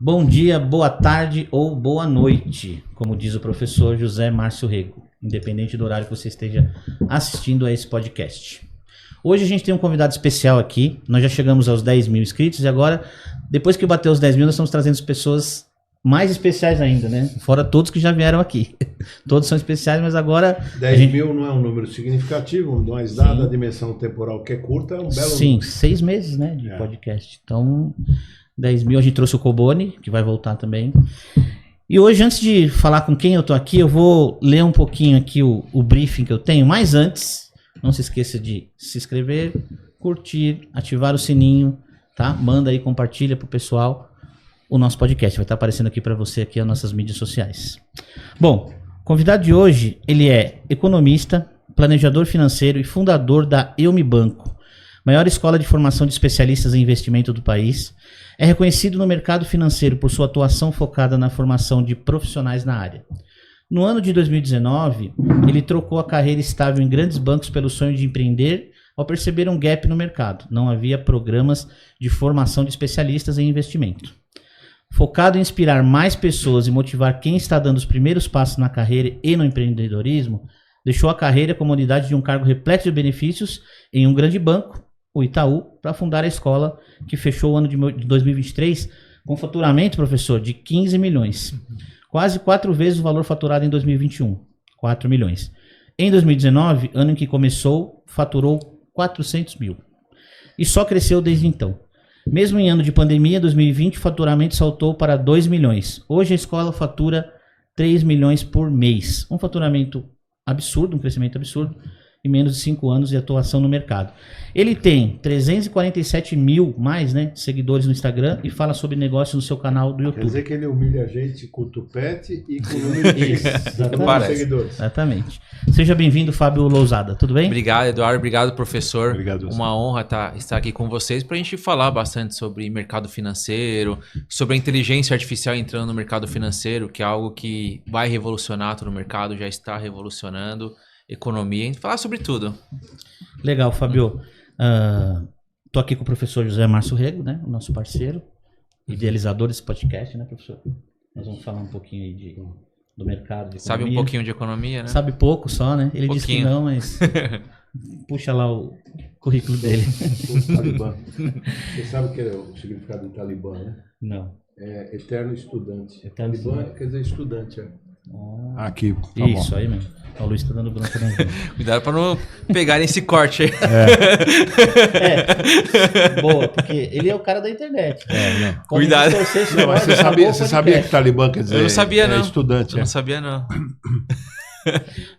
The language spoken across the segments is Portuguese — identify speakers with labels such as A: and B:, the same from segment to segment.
A: Bom dia, boa tarde ou boa noite, como diz o professor José Márcio Rego, independente do horário que você esteja assistindo a esse podcast. Hoje a gente tem um convidado especial aqui, nós já chegamos aos 10 mil inscritos e agora, depois que bateu os 10 mil, nós estamos trazendo pessoas mais especiais ainda, né? Fora todos que já vieram aqui. Todos são especiais, mas agora...
B: 10 mil não é um número significativo, mas dada a dimensão temporal que é curta, é um belo
A: Sim,
B: número.
A: 6 meses, né, de podcast. Então, 10 mil, a gente trouxe o Coboni, que vai voltar também. E hoje, antes de falar com quem eu tô aqui, eu vou ler um pouquinho aqui o briefing que eu tenho. Mas antes, não se esqueça de se inscrever, curtir, ativar o sininho, tá? Manda aí, compartilha pro pessoal o nosso podcast. Vai estar aparecendo aqui para você aqui as nossas mídias sociais. Bom, o convidado de hoje, ele é economista, planejador financeiro e fundador da Eu Me Banco, maior escola de formação de especialistas em investimento do país. É reconhecido no mercado financeiro por sua atuação focada na formação de profissionais na área. No ano de 2019, ele trocou a carreira estável em grandes bancos pelo sonho de empreender ao perceber um gap no mercado. Não havia programas de formação de especialistas em investimento. Focado em inspirar mais pessoas e motivar quem está dando os primeiros passos na carreira e no empreendedorismo, deixou a carreira como unidade de um cargo repleto de benefícios em um grande banco, o Itaú, para fundar a escola que fechou o ano de 2023 com faturamento, professor, de 15 milhões. Quase 4 vezes o valor faturado em 2021, 4 milhões. Em 2019, ano em que começou, faturou 400 mil. E só cresceu desde então. Mesmo em ano de pandemia, 2020, o faturamento saltou para 2 milhões. Hoje a escola fatura 3 milhões por mês. Um faturamento absurdo, um crescimento absurdo, em menos de 5 anos de atuação no mercado. Ele tem 347 mil mais, né, seguidores no Instagram e fala sobre negócios no seu canal do YouTube.
B: Quer dizer que ele humilha a gente com o tupete e com o número de seguidores.
A: Exatamente. Seja bem-vindo, Fábio Lousada. Tudo bem?
C: Obrigado, Eduardo. Obrigado, professor.
B: Obrigado.
C: Uma honra estar aqui com vocês para a gente falar bastante sobre mercado financeiro, sobre a inteligência artificial entrando no mercado financeiro, que é algo que vai revolucionar todo o mercado, já está revolucionando. Economia, a gente falar sobre tudo.
A: Legal, Fábio. Tô aqui com o professor José Márcio Rego, né? O nosso parceiro, idealizador desse podcast, né, professor? Nós vamos falar um pouquinho aí do mercado de economia.
C: Sabe um pouquinho de economia, né?
A: Sabe pouco só, né? Ele disse que não, mas puxa lá o currículo dele.
B: O Talibã. Você sabe o que é o significado do Talibã, né?
A: Não.
B: É eterno estudante.
A: Eterno
B: Talibã
A: estudante.
B: quer dizer estudante, é.
D: Aqui, tá
A: Isso
D: bom.
A: aí mesmo. O Luiz tá dando bronca na gente.
C: Cuidado para não pegarem esse corte aí.
A: Boa, porque ele é o cara da internet.
D: Não.
A: Como
C: Cuidado.
A: distorcer,
D: Não, mas
A: pode,
D: você
A: acabou o
D: sabia que
A: podcast.
D: Talibã quer dizer?
C: Eu não sabia, não.
D: Estudante,
C: Eu não sabia, não.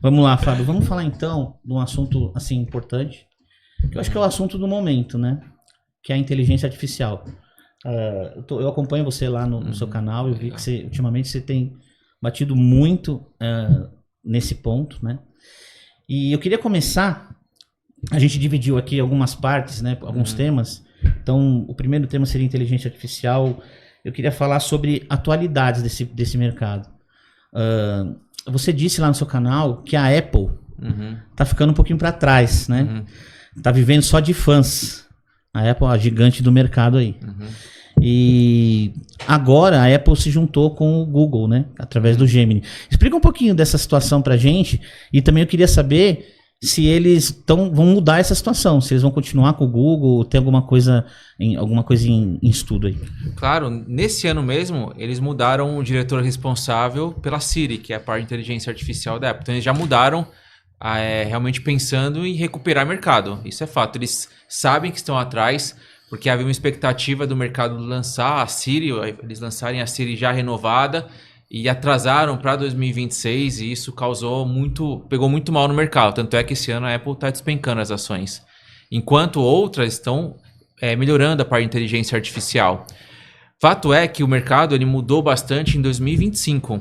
A: Vamos lá, Fábio. Vamos falar então de um assunto assim importante, que eu acho que é o assunto do momento, né? Que é a inteligência artificial. Eu acompanho você lá no seu canal, eu vi que ultimamente você tem batido muito nesse ponto, né? E eu queria começar, a gente dividiu aqui algumas partes, né? Alguns temas. Então, o primeiro tema seria inteligência artificial. Eu queria falar sobre atualidades desse mercado. Você disse lá no seu canal que a Apple tá ficando um pouquinho para trás, né? Tá vivendo só de fãs. A Apple, a gigante do mercado aí. E agora a Apple se juntou com o Google, né? Através do Gemini. Explica um pouquinho dessa situação pra gente. E também eu queria saber se eles vão mudar essa situação. Se eles vão continuar com o Google, tem alguma coisa em estudo aí.
C: Claro, nesse ano mesmo, eles mudaram o diretor responsável pela Siri, que é a parte de inteligência artificial da Apple. Então eles já mudaram realmente pensando em recuperar mercado. Isso é fato. Eles sabem que estão atrás, porque havia uma expectativa do mercado lançar a Siri, eles lançarem a Siri já renovada e atrasaram para 2026 e isso pegou muito mal no mercado. Tanto é que esse ano a Apple está despencando as ações, enquanto outras estão melhorando a parte de inteligência artificial. Fato é que o mercado ele mudou bastante em 2025.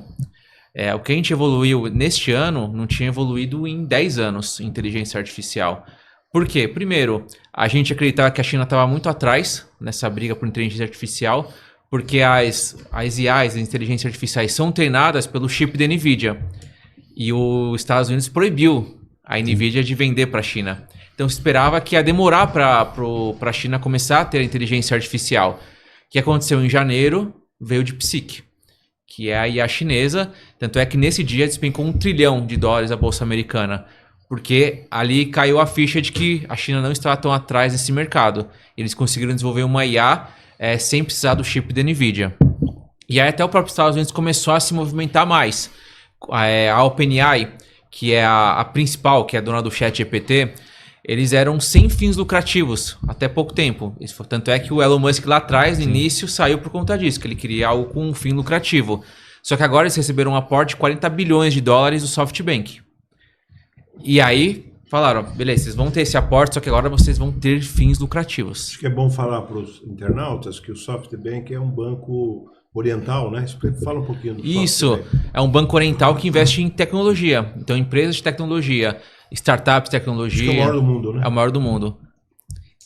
C: O que a gente evoluiu neste ano não tinha evoluído em 10 anos em inteligência artificial. Por quê? Primeiro, a gente acreditava que a China estava muito atrás nessa briga por inteligência artificial, porque as IAs, as inteligências artificiais, são treinadas pelo chip da NVIDIA. E os Estados Unidos proibiu a NVIDIA de vender para a China. Então se esperava que ia demorar para a China começar a ter a inteligência artificial. O que aconteceu em janeiro, veio de Psique, que é a IA chinesa. Tanto é que nesse dia despencou $1 trilhão a bolsa americana. Porque ali caiu a ficha de que a China não estava tão atrás nesse mercado. Eles conseguiram desenvolver uma IA sem precisar do chip da NVIDIA. E aí até o próprio Estados Unidos começou a se movimentar mais. A OpenAI, que é a principal, que é a dona do ChatGPT, eles eram sem fins lucrativos até pouco tempo. Tanto é que o Elon Musk lá atrás, no início, saiu por conta disso, que ele queria algo com um fim lucrativo. Só que agora eles receberam um aporte de $40 bilhões do SoftBank. E aí falaram, beleza, vocês vão ter esse aporte, só que agora vocês vão ter fins lucrativos.
B: Acho que é bom falar para os internautas que o SoftBank é um banco oriental, né? Fala um pouquinho do
C: Isso,
B: SoftBank.
C: é um banco oriental que investe em tecnologia. Então, empresas de tecnologia, startups de tecnologia.
B: Acho que é o maior do mundo, né?
C: É o maior do mundo.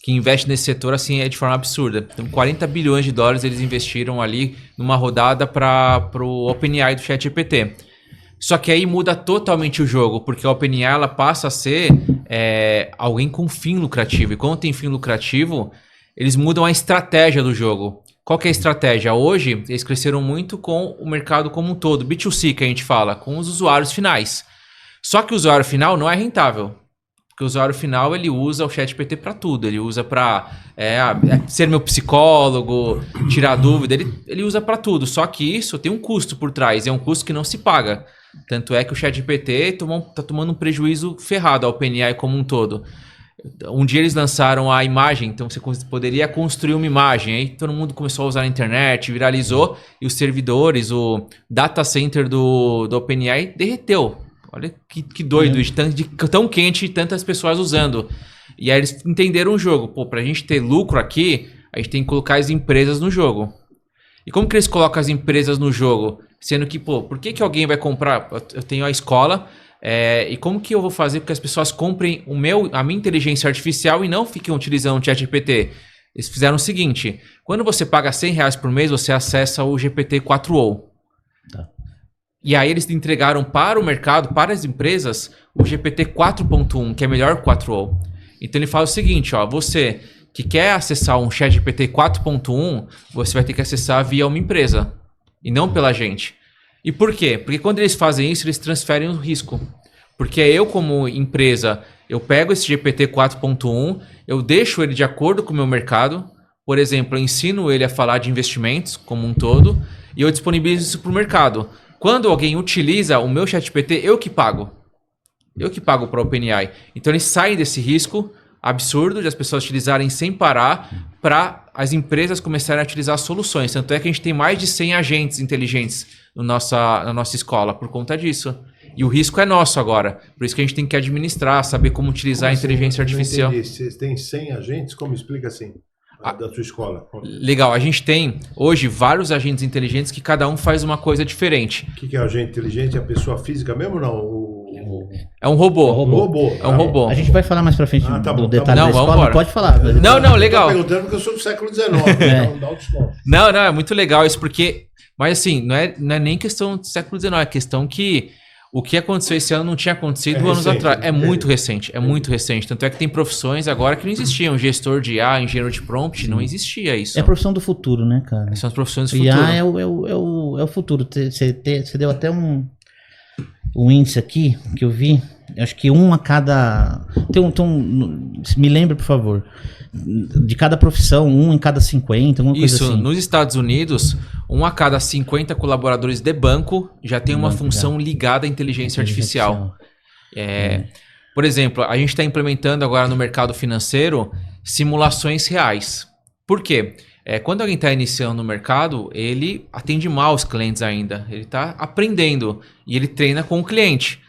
C: Que investe nesse setor assim de forma absurda. Então, $40 bilhões eles investiram ali numa rodada para o OpenAI do ChatGPT. Só que aí muda totalmente o jogo, porque a OpenAI ela passa a ser alguém com fim lucrativo. E quando tem fim lucrativo, eles mudam a estratégia do jogo. Qual que é a estratégia? Hoje, eles cresceram muito com o mercado como um todo. B2C que a gente fala, com os usuários finais. Só que o usuário final não é rentável. Porque o usuário final, ele usa o ChatGPT para tudo. Ele usa para ser meu psicólogo, tirar dúvida. Ele usa para tudo. Só que isso tem um custo por trás. É um custo que não se paga. Tanto é que o ChatGPT está tomando um prejuízo ferrado ao OpenAI como um todo. Um dia eles lançaram a imagem, então você poderia construir uma imagem. Aí todo mundo começou a usar na internet, viralizou. E os servidores, o data center do OpenAI derreteu. Olha que doido, de tão quente e tantas pessoas usando. E aí eles entenderam o jogo. Pô, pra gente ter lucro aqui, a gente tem que colocar as empresas no jogo. E como que eles colocam as empresas no jogo? Sendo que, pô, por que alguém vai comprar? Eu tenho a escola, e como que eu vou fazer para que as pessoas comprem a minha inteligência artificial e não fiquem utilizando o ChatGPT? Eles fizeram o seguinte, quando você paga R$100 por mês, você acessa o GPT-4o.
A: Tá.
C: E aí eles entregaram para o mercado, para as empresas, o GPT 4.1, que é melhor que o 4o. Então ele fala o seguinte, ó, você que quer acessar um ChatGPT 4.1, você vai ter que acessar via uma empresa, e não pela gente. E por quê? Porque quando eles fazem isso, eles transferem o risco. Porque eu, como empresa, eu pego esse GPT 4.1, eu deixo ele de acordo com o meu mercado. Por exemplo, eu ensino ele a falar de investimentos como um todo, e eu disponibilizo isso para o mercado. Quando alguém utiliza o meu ChatGPT, eu que pago. Eu que pago para a OpenAI. Então eles saem desse risco absurdo de as pessoas utilizarem sem parar para as empresas começarem a utilizar soluções. Tanto é que a gente tem mais de 100 agentes inteligentes na nossa escola por conta disso. E o risco é nosso agora. Por isso que a gente tem que administrar, saber como utilizar a inteligência artificial.
B: Vocês têm 100 agentes? Como explica assim? Da sua escola?
C: Legal, a gente tem hoje vários agentes inteligentes que cada um faz uma coisa diferente.
B: O que é agente inteligente? É a pessoa física mesmo ou não?
C: É um robô.
B: É
C: um robô.
A: A gente vai falar mais pra frente
B: tá
A: do
B: bom,
A: detalhe
B: tá
A: da
B: bom.
A: escola,
C: Vamos
A: pode falar.
C: Não, legal.
B: Eu tô perguntando porque eu sou do século XIX, então dá o desconto.
C: Não, é muito legal isso porque... Mas assim, não é nem questão do século XIX, é questão que o que aconteceu esse ano não tinha acontecido anos atrás. É muito recente, muito recente. Tanto é que tem profissões agora que não existiam. Gestor de IA, engenheiro de prompt, não existia isso.
A: É a profissão do futuro, né, cara?
C: São as profissões do futuro.
A: IA é o futuro. Você deu até um índice aqui que eu vi. Acho que um a cada... me lembre, por favor. De cada profissão, um em cada 50, alguma coisa assim.
C: Nos Estados Unidos, 1 a cada 50 colaboradores de banco já tem uma função ligada à inteligência artificial. Por exemplo, a gente está implementando agora no mercado financeiro simulações reais. Por quê? Quando alguém está iniciando no mercado, ele atende mal os clientes ainda. Ele está aprendendo e ele treina com o cliente.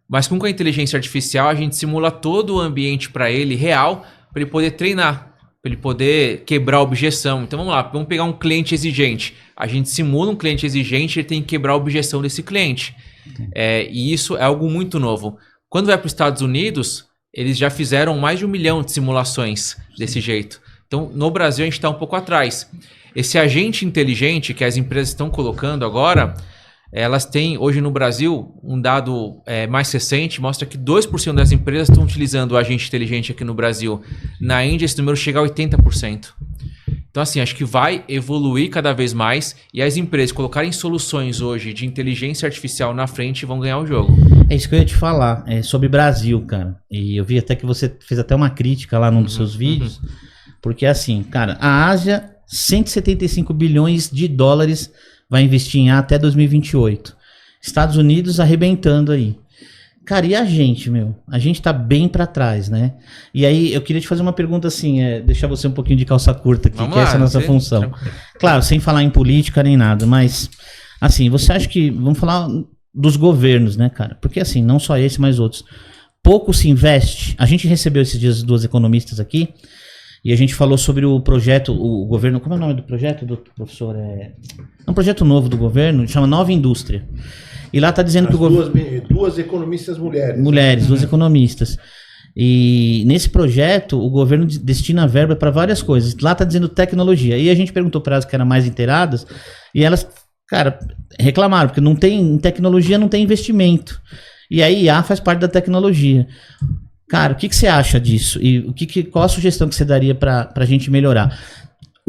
C: Mas com a inteligência artificial, a gente simula todo o ambiente para ele real, para ele poder treinar, para ele poder quebrar a objeção. Então vamos lá, vamos pegar um cliente exigente. A gente simula um cliente exigente, ele tem que quebrar a objeção desse cliente. E isso é algo muito novo. Quando vai para os Estados Unidos, eles já fizeram mais de 1 milhão de simulações desse jeito. Então no Brasil a gente está um pouco atrás. Esse agente inteligente que as empresas estão colocando agora... Elas têm, hoje no Brasil, um dado mais recente, mostra que 2% das empresas estão utilizando o agente inteligente aqui no Brasil. Na Índia, esse número chega a 80%. Então, assim, acho que vai evoluir cada vez mais e as empresas colocarem soluções hoje de inteligência artificial na frente vão ganhar o jogo.
A: É isso que eu ia te falar, sobre Brasil, cara. E eu vi até que você fez até uma crítica lá num dos seus vídeos, porque assim, cara, a Ásia, 175 bilhões de dólares vai investir em A até 2028. Estados Unidos arrebentando aí. Cara, e a gente, meu? A gente tá bem pra trás, né? E aí, eu queria te fazer uma pergunta assim, deixar você um pouquinho de calça curta aqui,
C: Vamos
A: que
C: lá,
A: essa é a nossa função.
C: tranquilo.
A: Claro, sem falar em política nem nada, mas, assim, você acha que, vamos falar dos governos, né, cara? Porque, assim, não só esse, mas outros. Pouco se investe. A gente recebeu esses dias duas economistas aqui, e a gente falou sobre o projeto, o governo, como é o nome do projeto, do professor? É um projeto novo do governo, chama Nova Indústria. E lá tá dizendo que o governo...
B: Duas economistas mulheres.
A: Mulheres, duas economistas. E nesse projeto, o governo destina verba para várias coisas. Lá tá dizendo tecnologia. E a gente perguntou para elas que eram mais inteiradas, e elas, cara, reclamaram, porque não tem, em tecnologia não tem investimento. E a IA faz parte da tecnologia. Cara, o que você acha disso? E qual a sugestão que você daria para a gente melhorar?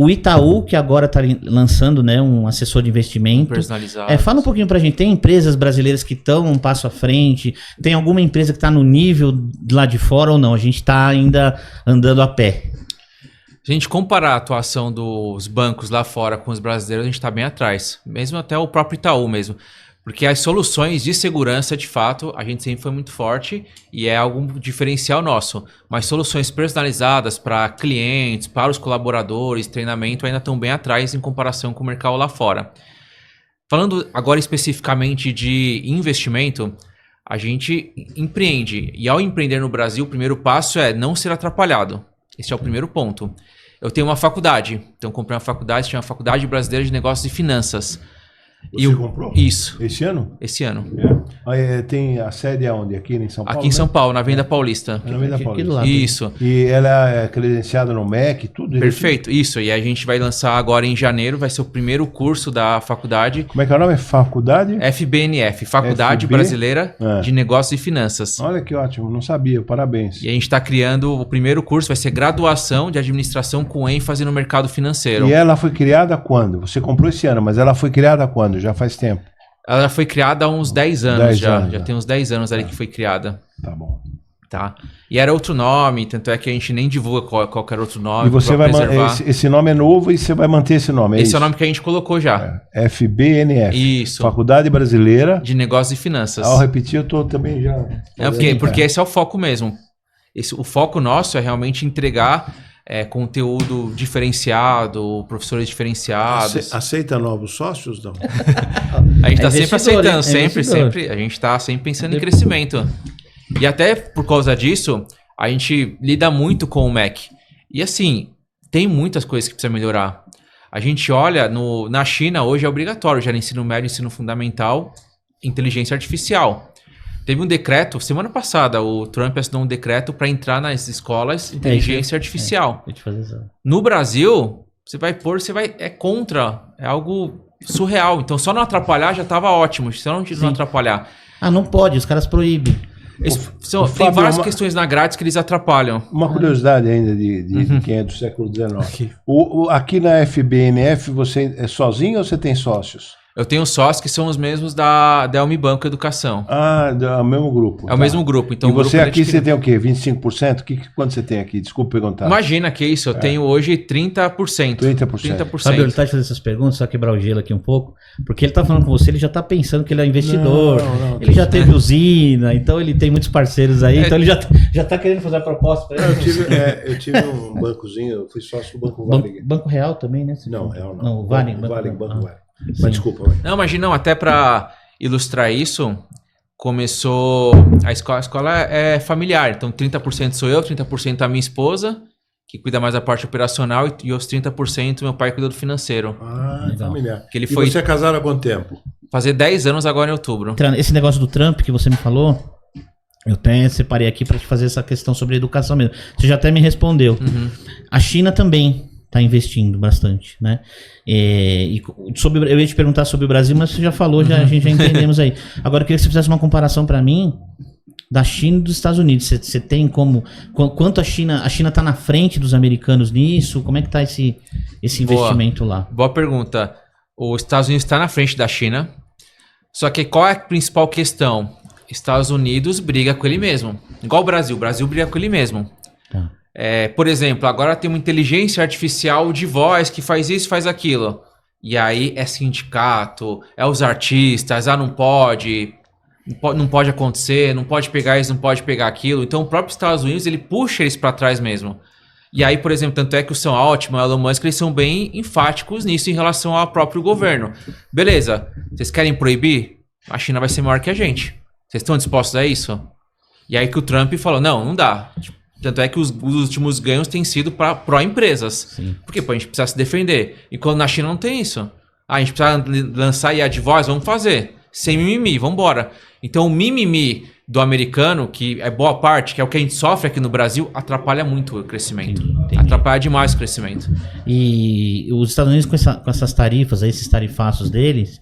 A: O Itaú, que agora está lançando, né, um assessor de investimento.
C: Personalizado.
A: Fala um pouquinho pra gente. Tem empresas brasileiras que estão um passo à frente? Tem alguma empresa que está no nível lá de fora ou não? A gente está ainda andando a pé.
C: Se a gente comparar a atuação dos bancos lá fora com os brasileiros, a gente está bem atrás. Mesmo até o próprio Itaú mesmo. Porque as soluções de segurança, de fato, a gente sempre foi muito forte e é algum diferencial nosso. Mas soluções personalizadas para clientes, para os colaboradores, treinamento, ainda estão bem atrás em comparação com o mercado lá fora. Falando agora especificamente de investimento, a gente empreende. E ao empreender no Brasil, o primeiro passo é não ser atrapalhado. Esse é o primeiro ponto. Eu tenho uma faculdade. Então, comprei uma faculdade, tinha uma Faculdade Brasileira de Negócios e Finanças.
B: Você comprou?
C: Isso.
B: Esse ano?
C: Esse ano.
B: Tem a sede aonde? Aqui em São Paulo?
C: Aqui em São Paulo, na Venda Paulista.
B: Na Venda
A: Aqui do
B: Paulista.
A: lado.
C: Isso.
B: E ela é credenciada no MEC, tudo?
C: Perfeito, isso. E a gente vai lançar agora em janeiro, vai ser o primeiro curso da faculdade.
B: Como é que é o nome? Faculdade?
C: FBNF, Faculdade
B: FB?
C: Brasileira de Negócios e Finanças.
B: Olha que ótimo, não sabia, parabéns.
C: E a gente está criando o primeiro curso, vai ser graduação de administração com ênfase no mercado financeiro.
B: E ela foi criada quando? Você comprou esse ano, mas ela foi criada quando? Já faz tempo?
C: Ela foi criada há uns 10 anos
B: 10
C: já.
B: anos,
C: Já
B: né?
C: tem uns 10 anos ali que foi criada.
B: Tá bom.
C: Tá? E era outro nome, tanto é que a gente nem divulga qualquer outro nome.
B: E você
C: pra
B: vai
C: preservar.
B: esse nome é novo e você vai manter esse nome,
C: Esse
B: isso?
C: é o nome que a gente colocou já.
B: FBNF.
C: Isso.
B: Faculdade Brasileira.
C: De Negócios e Finanças.
B: Ao repetir, eu tô também já...
C: Porque esse é o foco mesmo. O foco nosso é realmente entregar conteúdo diferenciado, professores diferenciados.
B: Aceita novos sócios, não?
C: A gente está sempre
A: investidor,
C: aceitando,
A: hein?
C: sempre. A gente está sempre pensando em crescimento. E até por causa disso, a gente lida muito com o MEC. E assim, tem muitas coisas que precisa melhorar. A gente olha, na China hoje é obrigatório, já no ensino médio, ensino fundamental, inteligência artificial. Teve um decreto, semana passada, o Trump assinou um decreto para entrar nas escolas inteligência artificial. No Brasil, é contra, é algo surreal. Então, só não atrapalhar já estava ótimo, só não atrapalhar.
A: Ah, não pode, os caras proíbem.
C: Tem
B: Fábio,
C: várias questões na grades que eles atrapalham.
B: Uma curiosidade ainda de quem é do século XIX. Aqui na FBNF, você é sozinho ou você tem sócios?
C: Eu tenho sócios que são os mesmos da Unibanco Educação.
B: Ah, é o mesmo grupo.
C: É o mesmo grupo. Então,
B: E você
C: grupo
B: aqui, você tem o quê? 25%? Quanto você tem aqui? Desculpa perguntar.
C: Imagina que isso, eu tenho hoje 30%.
B: 30%.
A: Sabe, ele tá de fazer essas perguntas, só quebrar o gelo aqui um pouco, porque ele tá falando com você, ele já tá pensando que ele é investidor,
B: Não,
A: ele já teve usina, então ele tem muitos parceiros aí, então ele já tá querendo fazer a proposta pra ele.
B: Eu tive um bancozinho, eu fui sócio do Banco Varig.
A: Banco Real também, né?
B: Não, Real não.
A: Não, o Varig.
B: Banco Varig.
A: Sim.
B: Mas desculpa, vai.
C: Não, imagina, até para ilustrar isso, começou... A escola é familiar, então 30% sou eu, 30% a minha esposa, que cuida mais da parte operacional, e os 30% meu pai cuida do financeiro.
B: Ah,
A: Legal.
B: familiar.
C: Que ele
B: E
C: foi
B: você é casado há quanto tempo?
C: fazer 10 anos agora em outubro.
A: Esse negócio do Trump que você me falou, eu até separei aqui pra te fazer essa questão sobre educação mesmo. Você já até me respondeu. A China também está investindo bastante, né? Eu ia te perguntar sobre o Brasil, mas você já falou, a gente já entendemos aí. Agora eu queria que você fizesse uma comparação para mim da China e dos Estados Unidos. Você tem como... Quanto a China está na frente dos americanos nisso? Como é que está esse investimento lá?
C: Boa pergunta. Os Estados Unidos está na frente da China. Só que qual é a principal questão? Estados Unidos briga com ele mesmo. Igual o Brasil briga com ele mesmo.
A: Tá.
C: Por exemplo, agora tem uma inteligência artificial de voz que faz isso, faz aquilo. E aí é sindicato, é os artistas, não pode acontecer, não pode pegar isso, não pode pegar aquilo. Então o próprio Estados Unidos, ele puxa eles para trás mesmo. E aí, por exemplo, tanto é que o Sam Altman e o Elon Musk, eles são bem enfáticos nisso em relação ao próprio governo. Beleza, vocês querem proibir? A China vai ser maior que a gente. Vocês estão dispostos a isso? E aí que o Trump falou, não dá. Tanto é que os últimos ganhos têm sido para pró-empresas.
A: Sim.
C: Porque a gente precisa se defender. E quando na China não tem isso. A gente precisa lançar IA de voz, vamos fazer. Sem mimimi, vamos embora. Então o mimimi do americano, que é boa parte, que é o que a gente sofre aqui no Brasil, atrapalha muito o crescimento.
A: Entendi.
C: Atrapalha demais o crescimento.
A: E os Estados Unidos com essas tarifas, esses tarifaços deles,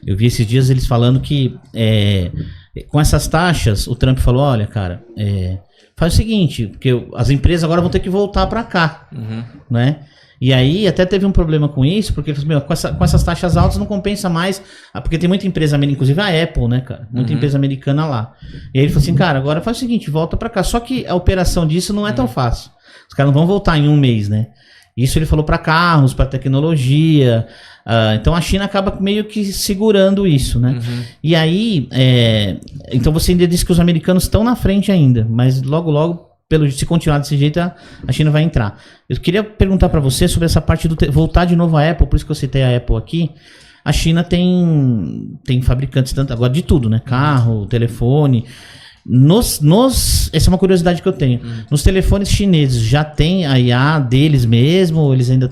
A: eu vi esses dias eles falando que com essas taxas, o Trump falou, olha, cara, faz o seguinte, porque as empresas agora vão ter que voltar para cá, né? E aí até teve um problema com isso, porque com essas taxas altas não compensa mais, porque tem muita empresa americana, inclusive a Apple, né, cara? Muita empresa americana lá. E aí ele falou assim, cara, agora faz o seguinte, volta para cá. Só que a operação disso não é tão fácil. Os caras não vão voltar em um mês, né? Isso ele falou para carros, para tecnologia. Então a China acaba meio que segurando isso, né? E aí, então você ainda disse que os americanos estão na frente ainda, mas logo, se continuar desse jeito, a China vai entrar. Eu queria perguntar para você sobre essa parte voltar de novo à Apple, por isso que eu citei a Apple aqui. A China tem fabricantes tanto agora de tudo, né? Carro, telefone. Essa é uma curiosidade que eu tenho. Nos telefones chineses já tem a IA deles mesmo? Ou eles ainda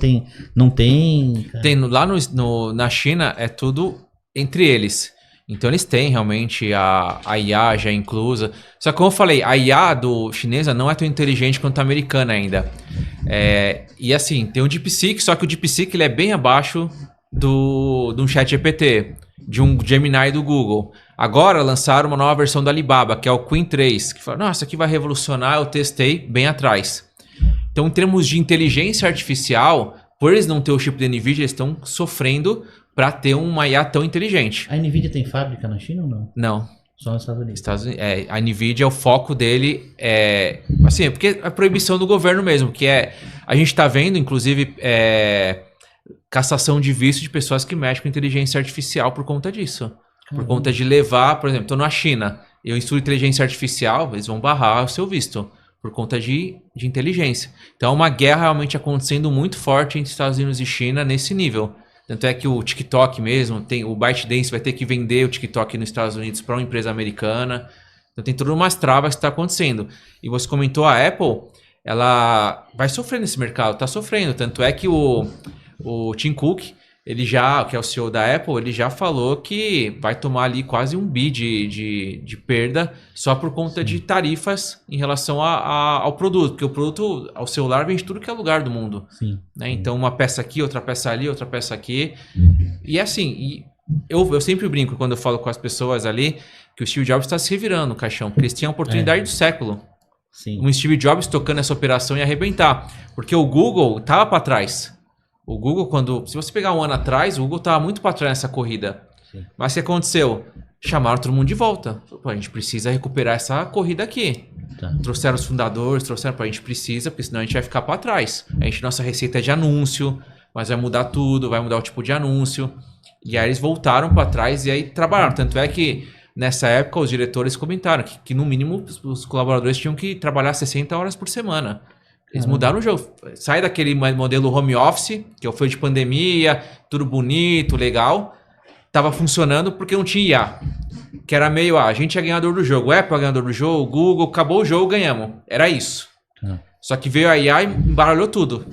A: não tem?
C: Tem lá na China é tudo entre eles. Então eles têm realmente a IA já inclusa. Só que como eu falei, a IA do chinesa não é tão inteligente quanto a americana ainda. E assim, tem o DeepSeek, só que o DeepSeek ele é bem abaixo de um ChatGPT, de um Gemini do Google. Agora lançaram uma nova versão do Alibaba, que é o Qwen 3, que fala, nossa, aqui vai revolucionar, eu testei bem atrás. Então em termos de inteligência artificial, por eles não ter o chip da NVIDIA, eles estão sofrendo para ter uma IA tão inteligente.
A: A NVIDIA tem fábrica na China ou não?
C: Não.
A: Só nos Estados Unidos.
C: A NVIDIA, o foco dele assim, porque a proibição do governo mesmo, que a gente está vendo, inclusive, cassação de visto de pessoas que mexem com inteligência artificial por conta disso. Por conta de levar, por exemplo, estou na China, eu estudo inteligência artificial, eles vão barrar o seu visto por conta de inteligência. Então é uma guerra realmente acontecendo muito forte entre Estados Unidos e China nesse nível. Tanto é que o TikTok mesmo, o ByteDance vai ter que vender o TikTok nos Estados Unidos para uma empresa americana. Então tem todas umas travas que está acontecendo. E você comentou a Apple, ela vai sofrer nesse mercado, está sofrendo. Tanto é que o Tim Cook, que é o CEO da Apple, ele já falou que vai tomar ali quase $1 bi de perda só por conta de tarifas em relação ao produto. Porque o produto, o celular, vem de tudo que é lugar do mundo.
A: Sim.
C: Né? Então, uma peça aqui, outra peça ali, outra peça aqui. E assim, eu sempre brinco quando eu falo com as pessoas ali que o Steve Jobs está se revirando no caixão, porque eles tinham a oportunidade do século.
A: Sim.
C: Um Steve Jobs tocando essa operação ia arrebentar. Porque o Google estava para trás. O Google, se você pegar um ano atrás, o Google estava muito para trás nessa corrida. Sim. Mas o que aconteceu? Chamaram todo mundo de volta. A gente precisa recuperar essa corrida aqui. Tá. Trouxeram os fundadores, a gente precisa, porque senão a gente vai ficar para trás. Nossa receita é de anúncio, mas vai mudar tudo, vai mudar o tipo de anúncio. E aí eles voltaram para trás e aí trabalharam. Tanto é que nessa época os diretores comentaram que no mínimo os colaboradores tinham que trabalhar 60 horas por semana. Eles mudaram o jogo. Sai daquele modelo home office, que foi de pandemia, tudo bonito, legal. Tava funcionando porque não tinha IA. Que era meio, a gente é ganhador do jogo, Apple é ganhador do jogo, Google, acabou o jogo, ganhamos. Era isso. Só que veio a IA e embaralhou tudo.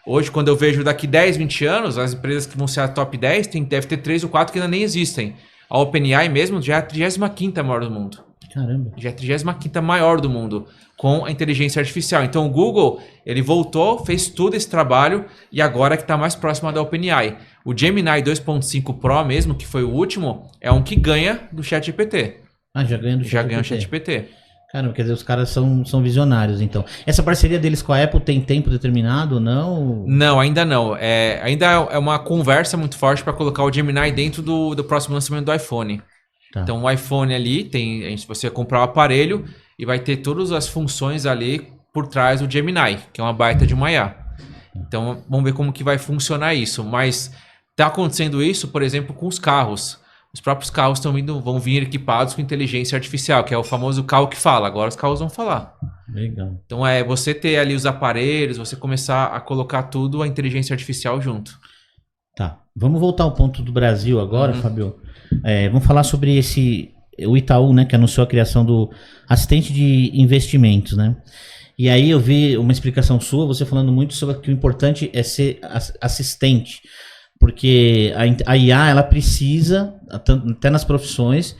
C: Hoje, quando eu vejo daqui 10, 20 anos, as empresas que vão ser a top 10, deve ter 3 ou 4 que ainda nem existem. A OpenAI mesmo já é a 35ª maior do mundo.
A: Caramba.
C: Já é a 35ª maior do mundo com a inteligência artificial. Então o Google, ele voltou, fez tudo esse trabalho e agora é que está mais próximo da OpenAI. O Gemini 2.5 Pro mesmo, que foi o último, é um que ganha do ChatGPT.
A: Já ganha do ChatGPT.
C: Já ganha o ChatGPT.
A: Caramba, quer dizer, os caras são visionários, então. Essa parceria deles com a Apple tem tempo determinado ou não?
C: Não, ainda não. Ainda é uma conversa muito forte para colocar o Gemini dentro do próximo lançamento do iPhone.
A: Tá.
C: Então, o iPhone ali, você comprar o aparelho e vai ter todas as funções ali por trás do Gemini, que é uma baita de uma IA. Então, vamos ver como que vai funcionar isso. Mas está acontecendo isso, por exemplo, com os carros. Os próprios carros vão vir equipados com inteligência artificial, que é o famoso carro que fala. Agora os carros vão falar.
A: Legal.
C: Então, você ter ali os aparelhos, você começar a colocar tudo a inteligência artificial junto.
A: Tá. Vamos voltar ao ponto do Brasil agora, Fábio. Vamos falar sobre o Itaú, né, que anunciou a criação do assistente de investimentos, né? E aí eu vi uma explicação sua, você falando muito sobre que o importante é ser assistente, porque a IA, ela precisa, até nas profissões,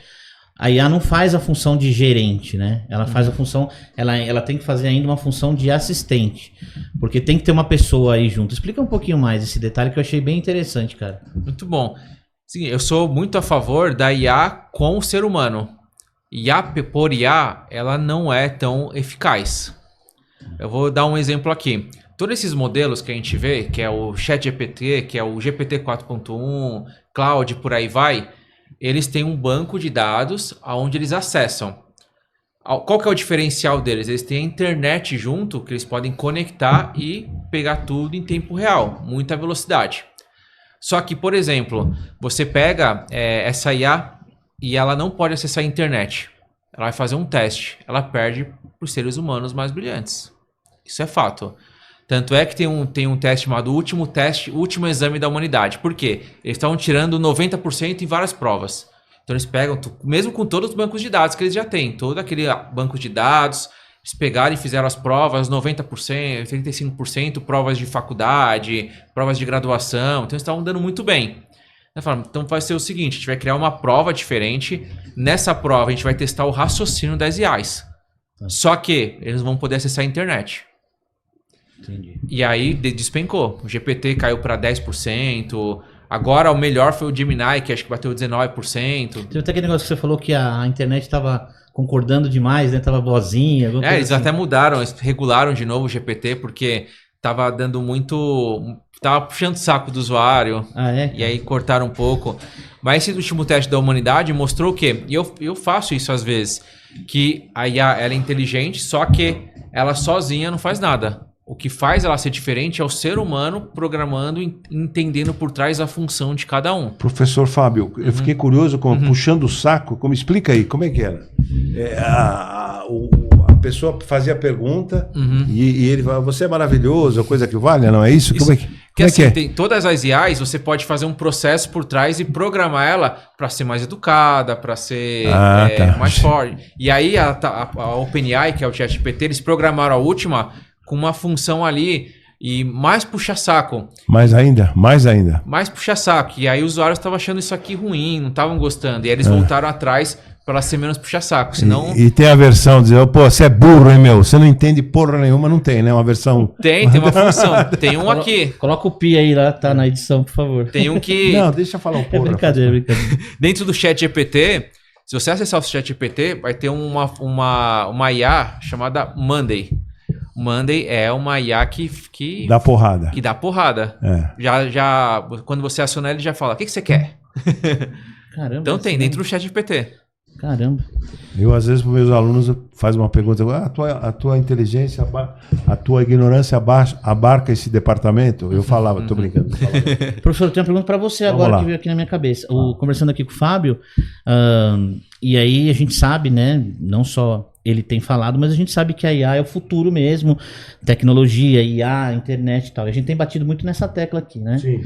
A: a IA não faz a função de gerente, né? Ela faz a função, ela tem que fazer ainda uma função de assistente, porque tem que ter uma pessoa aí junto. Explica um pouquinho mais esse detalhe que eu achei bem interessante, cara.
C: Muito bom. Sim, eu sou muito a favor da IA com o ser humano. IA por IA, ela não é tão eficaz. Eu vou dar um exemplo aqui. Todos esses modelos que a gente vê, que é o ChatGPT, que é o GPT 4.1, Cloud, por aí vai, eles têm um banco de dados onde eles acessam. Qual que é o diferencial deles? Eles têm a internet junto, que eles podem conectar e pegar tudo em tempo real, muita velocidade. Só que, por exemplo, você pega essa IA e ela não pode acessar a internet. Ela vai fazer um teste, ela perde para os seres humanos mais brilhantes. Isso é fato. Tanto é que tem um teste chamado Último Exame da Humanidade. Por quê? Eles estavam tirando 90% em várias provas. Então eles pegam, mesmo com todos os bancos de dados que eles já têm, todo aquele banco de dados, eles pegaram e fizeram as provas, 90%, 35%, provas de faculdade, provas de graduação. Então eles estavam dando muito bem. Então vai ser o seguinte, a gente vai criar uma prova diferente. Nessa prova a gente vai testar o raciocínio das IAs. Só que eles vão poder acessar a internet.
A: Entendi.
C: E aí despencou. O GPT caiu para 10%. Agora o melhor foi o Gemini, que acho que bateu 19%.
A: Tem até aquele negócio que você falou que a internet estava concordando demais, né? Tava boazinha.
C: Eles até mudaram, eles regularam de novo o GPT, porque tava dando muito... Tava puxando o saco do usuário. E aí cortaram um pouco. Mas esse último teste da humanidade mostrou o quê? E eu faço isso às vezes. Que a IA ela é inteligente, só que ela sozinha não faz nada. O que faz ela ser diferente é o ser humano programando, entendendo por trás a função de cada um.
B: Professor Fábio, eu fiquei curioso, puxando o saco, explica aí, como é que era? A pessoa fazia a pergunta e ele fala, você é maravilhoso, coisa que vale, não é isso? Como é que é?
C: Tem todas as IAs, você pode fazer um processo por trás e programar ela para ser mais educada, para ser mais forte. E aí a OpenAI, que é o ChatGPT, eles programaram a última com uma função ali e mais puxa-saco.
B: Mais ainda?
C: Mais puxa-saco. E aí os usuários estavam achando isso aqui ruim, não estavam gostando. E aí eles voltaram atrás para ela ser menos puxa-saco. Senão...
B: E tem a versão de dizer, pô, você é burro, hein, meu? Você não entende porra nenhuma, não tem, né? Uma versão...
C: Tem uma função. Tem um aqui.
A: Coloca o pi aí lá, tá na edição, por favor.
C: Tem um que...
B: Não, deixa eu falar um pouco.
A: É brincadeira.
C: Dentro do ChatGPT, se você acessar o ChatGPT, vai ter uma IA chamada Monday. Monday é uma IA que
B: dá porrada.
C: Que dá porrada. Já, quando você acionar, ele já fala, o que você quer?
A: Caramba.
C: Então tem, dentro do ChatGPT.
A: Caramba.
B: Eu, às vezes, para meus alunos, faço uma pergunta, a tua inteligência, a tua ignorância abarca esse departamento? Eu falava, tô brincando.
A: Professor, eu tenho uma pergunta para você agora que veio aqui na minha cabeça. Conversando aqui com o Fábio, e aí a gente sabe, né, não só ele tem falado, mas a gente sabe que a IA é o futuro mesmo, tecnologia, IA, internet e tal. A gente tem batido muito nessa tecla aqui, né?
B: Sim.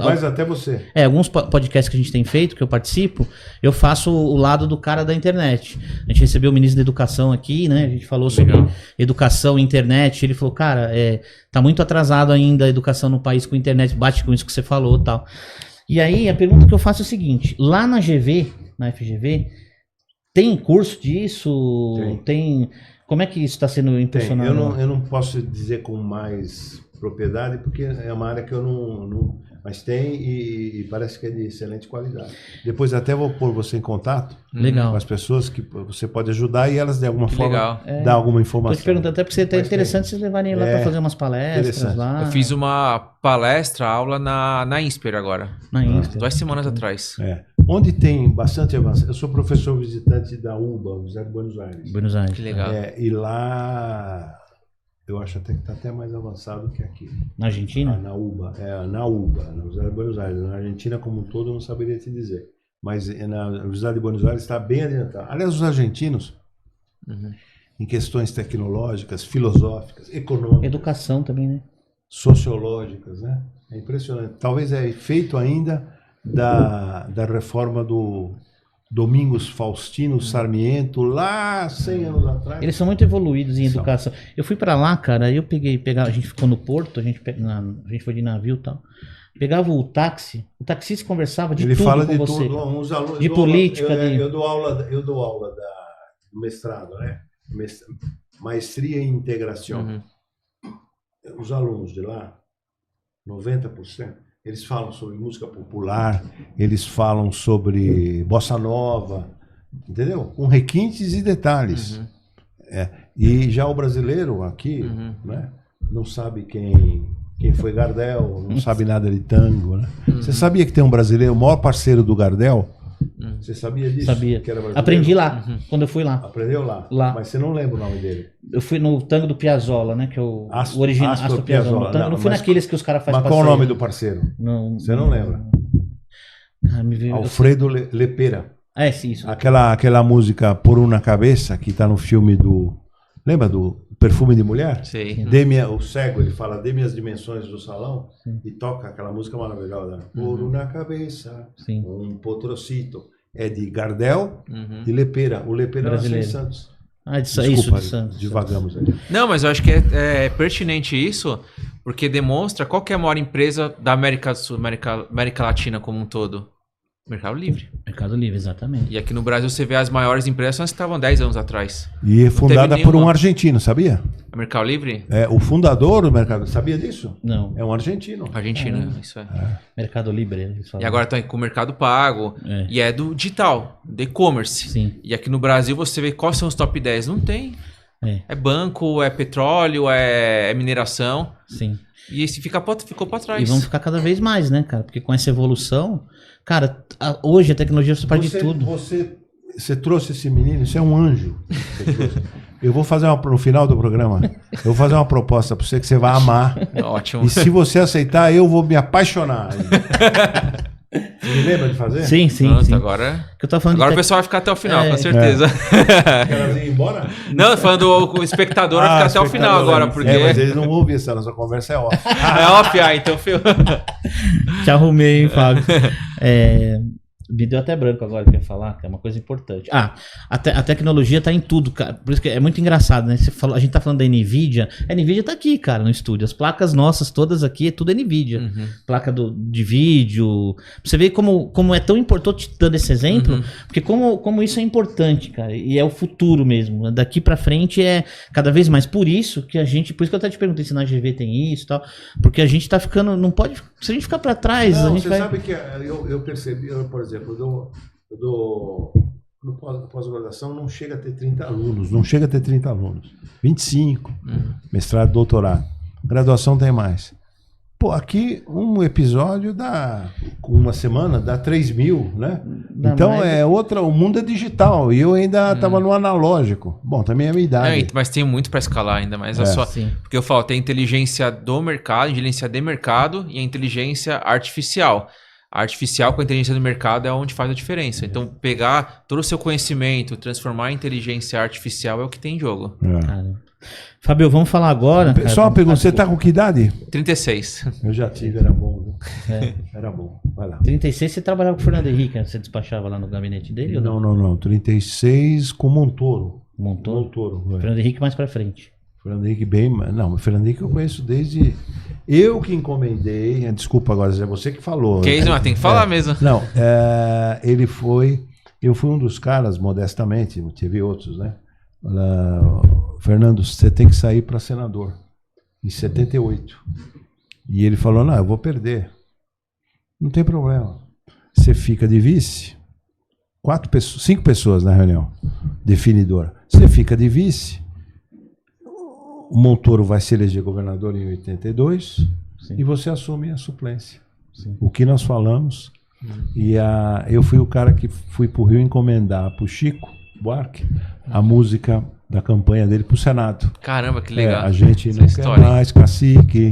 B: Mas até você.
A: Alguns podcasts que a gente tem feito, que eu participo, eu faço o lado do cara da internet. A gente recebeu o ministro da Educação aqui, né? A gente falou sobre educação e internet. Ele falou, cara, tá muito atrasado ainda a educação no país com internet, bate com isso que você falou e tal. E aí, a pergunta que eu faço é o seguinte, lá na FGV, tem curso disso? Tem. Como é que isso está sendo impulsionado?
B: Eu não posso dizer com mais propriedade, porque é uma área que eu não mas tem e parece que é de excelente qualidade. Depois até vou pôr você em contato
A: Legal.
B: com as pessoas que você pode ajudar e elas de alguma forma
C: legal.
B: dar alguma
A: Tô
B: informação.
A: te perguntando até porque seria
B: Mas
A: interessante vocês levarem ele lá para fazer umas palestras
B: interessante.
A: lá.
C: Eu fiz uma palestra, aula na INSPER agora.
A: na Insta.
C: 2 semanas atrás.
B: Onde tem bastante avanço. Eu sou professor visitante da UBA, Universidade de Buenos Aires.
A: Buenos Aires.
C: Que legal.
B: E lá eu acho até que está até mais avançado que aqui.
A: Na Argentina?
B: Na UBA, na Universidade de Buenos Aires. Na Argentina como um todo eu não saberia te dizer. Mas na Universidade de Buenos Aires está bem adiantado. Aliás, os argentinos, em questões tecnológicas, filosóficas, econômicas,
A: Educação também, né?
B: sociológicas, né? É impressionante. Talvez é efeito ainda da reforma do Domingos Faustino Sarmiento, lá 100 anos atrás.
A: Eles são muito evoluídos em educação. Eu fui pra lá, cara, eu a gente ficou no Porto, a gente foi de navio e tal. Pegava o taxista conversava de tudo
B: fala
A: com
B: de
A: você.
B: tudo, uns alunos,
A: De política,
B: eu dou aula do mestrado, né? Maestria em integração. Os alunos de lá, 90%, eles falam sobre música popular, eles falam sobre bossa nova, entendeu? Com requintes e detalhes. E já o brasileiro aqui, né, não sabe quem foi Gardel, não sabe nada de tango, né? Você sabia que tem um brasileiro, o maior parceiro do Gardel? Você sabia disso?
A: Sabia.
B: Que era brasileiro?
A: Aprendi lá, quando eu fui lá.
B: Aprendeu lá?
A: Lá.
B: Mas você não lembra o nome dele?
A: Eu fui no tango do Piazzolla, né? Que é o original
B: Astor
A: Astor Piazzolla.
B: Piazzolla.
A: Não fui
B: Mas
A: naqueles que os caras fazem
B: Mas qual o
A: passeio.
B: nome do parceiro?
A: Não,
B: Você não lembra?
A: me veio,
B: Alfredo Lepera.
A: sim, isso.
B: Aquela música Por Una Cabeça, que tá no filme do... Lembra do Perfume de Mulher?
C: Sei.
B: O cego, ele fala, dê-me as dimensões do salão, e toca aquela música maravilhosa. Por una cabeça,
A: Sim.
B: um potrocito. É de Gardel e Lepera. O Lepera nasceu em
A: Brasileiro.
B: Santos.
A: Isso
B: Desculpa,
A: de Santos.
B: divagamos ali.
C: Não, mas eu acho que é pertinente isso, porque demonstra qual que é a maior empresa da América do Sul, América Latina como um todo. Mercado Livre.
A: Mercado Livre, exatamente.
C: E aqui no Brasil você vê as maiores empresas, são as que estavam 10 anos atrás.
B: E é fundada
C: teve
B: por um
C: nenhuma.
B: argentino, sabia?
C: A Mercado Livre?
B: O fundador do mercado, sabia disso?
A: Não.
B: É um argentino.
C: Argentina, isso é.
A: Mercado Livre, eles falam.
C: E agora tá com o Mercado Pago. E é do digital, do e-commerce.
A: Sim.
C: E aqui no Brasil você vê quais são os top 10. Não tem.
A: É.
C: É banco, é petróleo, é mineração.
A: Sim.
C: E esse ficou pra trás.
A: E vão ficar cada vez mais, né, cara? Porque com essa evolução, cara, hoje a tecnologia você pode de tudo.
B: Você trouxe esse menino, isso é um anjo. Eu vou fazer no final do programa, eu vou fazer uma proposta para você que você vai amar.
C: Ótimo.
B: E se você aceitar, eu vou me apaixonar. Você me lembra de fazer?
A: Sim, sim,
C: Pronto,
A: sim.
C: agora
A: Que eu tô falando
C: agora o
A: de
C: pessoal vai ficar até o final, com certeza.
B: Quer ir embora?
C: Não, falando o espectador vai ficar até o final agora, porque...
B: mas eles não ouvem essa nossa conversa, é off.
C: É off, então...
A: Te arrumei, hein, Fábio. Me deu até branco agora que eu ia falar, que é uma coisa importante. A tecnologia tá em tudo, cara. Por isso que é muito engraçado, né? A gente tá falando da NVIDIA. A NVIDIA tá aqui, cara, no estúdio. As placas nossas todas aqui é tudo NVIDIA. Placa de vídeo. Você vê como é tão importante, tô te dando esse exemplo, porque como isso é importante, cara. E é o futuro mesmo. Daqui pra frente é cada vez mais. Por isso que eu até te perguntei se na GV tem isso e tal. Porque a gente tá ficando, não pode, se a gente ficar pra trás,
B: Não,
A: a gente
B: você
A: vai...
B: sabe que eu percebi, por exemplo, eu no pós-graduação não chega a ter 30 alunos, 25, mestrado, doutorado. Graduação tem mais. Pô, aqui um episódio dá, uma semana, dá 3 mil, né?
A: Dá
B: então
A: mais.
B: o mundo é digital e eu ainda estava no analógico. Bom, também é a minha idade.
C: mas tem muito para escalar ainda, mas
A: Sim.
C: porque eu falo, tem a inteligência do mercado, inteligência de mercado e a inteligência artificial. A artificial com a inteligência do mercado é onde faz a diferença. Então, pegar todo o seu conhecimento, transformar em inteligência artificial é o que tem em jogo.
A: Cara. Fábio, vamos falar agora. Cara,
B: Só uma pergunta, você tá com que idade?
C: 36.
B: Eu já tive, era bom. Era bom. Vai lá.
A: 36 você trabalhava com o Fernando Henrique, você despachava lá no gabinete dele? Ou não?
B: Não. 36 com Montoro.
A: Montoro?
B: É.
A: Fernando Henrique mais pra frente.
B: Fernando Henrique o Fernando Henrique eu conheço desde... Eu que encomendei, desculpa agora, é você que falou.
C: Tem que falar mesmo.
B: Não, eu fui um dos caras, modestamente, teve outros, né? Fernando, você tem que sair para senador. em 78. E ele falou, não, eu vou perder. Não tem problema. Você fica de vice. 5 pessoas na reunião definidora. Você fica de vice. O Montoro vai se eleger governador em 82. Sim. E você assume a suplência. Sim. O que nós falamos. E eu fui o cara que fui pro Rio encomendar pro Chico Buarque a música da campanha dele pro Senado.
C: Caramba, que legal.
B: A gente não quer mais cacique.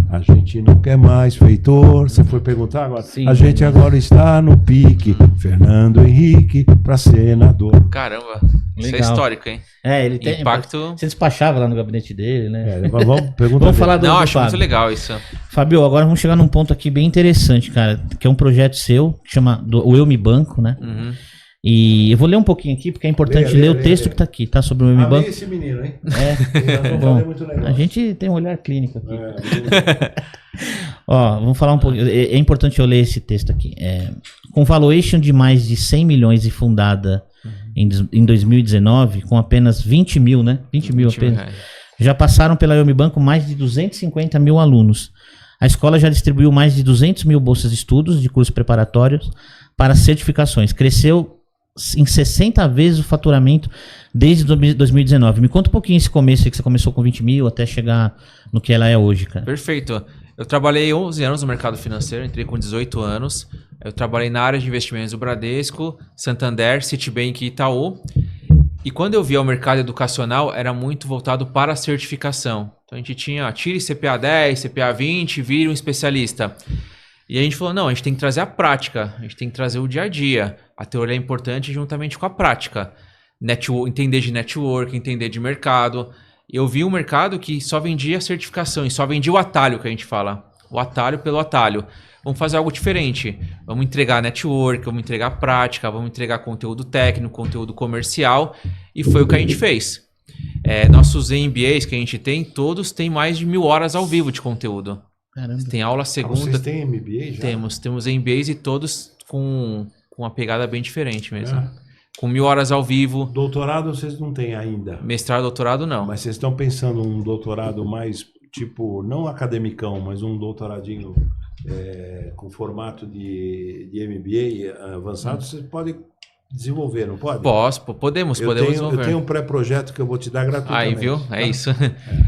B: A gente não quer mais feitor. Você foi perguntar agora? Sim, a gente agora está no pique. Fernando Henrique para senador.
C: Caramba, isso é histórico, hein?
A: Ele tem
C: impacto.
A: Você despachava lá no gabinete dele, né?
B: Vamos
A: falar do
C: acho
A: Fábio.
C: Muito legal isso.
A: Fábio, agora vamos chegar num ponto aqui bem interessante, cara, que é um projeto seu, que chama o Eu Me Banco, né? E eu vou ler um pouquinho aqui, porque é importante ler o texto que tá aqui, tá? Sobre o Eu Me Banco.
B: Esse menino, hein?
A: Bom, a gente tem um olhar clínico aqui. Ó, vamos falar um pouquinho. É importante eu ler esse texto aqui. Com valuation de mais de 100 milhões e fundada em 2019, com apenas 20 mil, né? 20 mil apenas. Já passaram pela Eu Me Banco mais de 250 mil alunos. A escola já distribuiu mais de 200 mil bolsas de estudos de cursos preparatórios para certificações. Cresceu em 60 vezes o faturamento desde 2019. Me conta um pouquinho esse começo aí, que você começou com 20 mil até chegar no que ela é hoje, cara.
C: Perfeito. Eu trabalhei 11 anos no mercado financeiro, entrei com 18 anos. Eu trabalhei na área de investimentos do Bradesco, Santander, Citibank e Itaú. E quando eu via o mercado educacional, era muito voltado para a certificação. Então a gente tinha, tire CPA 10, CPA 20, vire um especialista. E a gente falou, não, a gente tem que trazer a prática, a gente tem que trazer o dia a dia. A teoria é importante juntamente com a prática. Entender de network, entender de mercado. Eu vi um mercado que só vendia certificação e só vendia o atalho, que a gente fala. O atalho pelo atalho. Vamos fazer algo diferente. Vamos entregar network, vamos entregar prática, vamos entregar conteúdo técnico, conteúdo comercial. E foi o que a gente fez. Nossos MBAs que a gente tem, todos têm mais de 1000 horas ao vivo de conteúdo.
A: Caramba.
C: Tem aula segunda.
B: Vocês têm MBA já?
C: Temos MBAs e todos com uma pegada bem diferente mesmo. Com 1000 horas ao vivo.
B: Doutorado vocês não têm ainda?
C: Mestrado, doutorado não.
B: Mas vocês estão pensando um doutorado mais, tipo, não academicão, mas um doutoradinho com formato de MBA avançado, vocês podem desenvolver, não pode?
C: Podemos desenvolver.
B: Eu tenho um pré-projeto que eu vou te dar gratuitamente.
C: Aí, viu? É isso.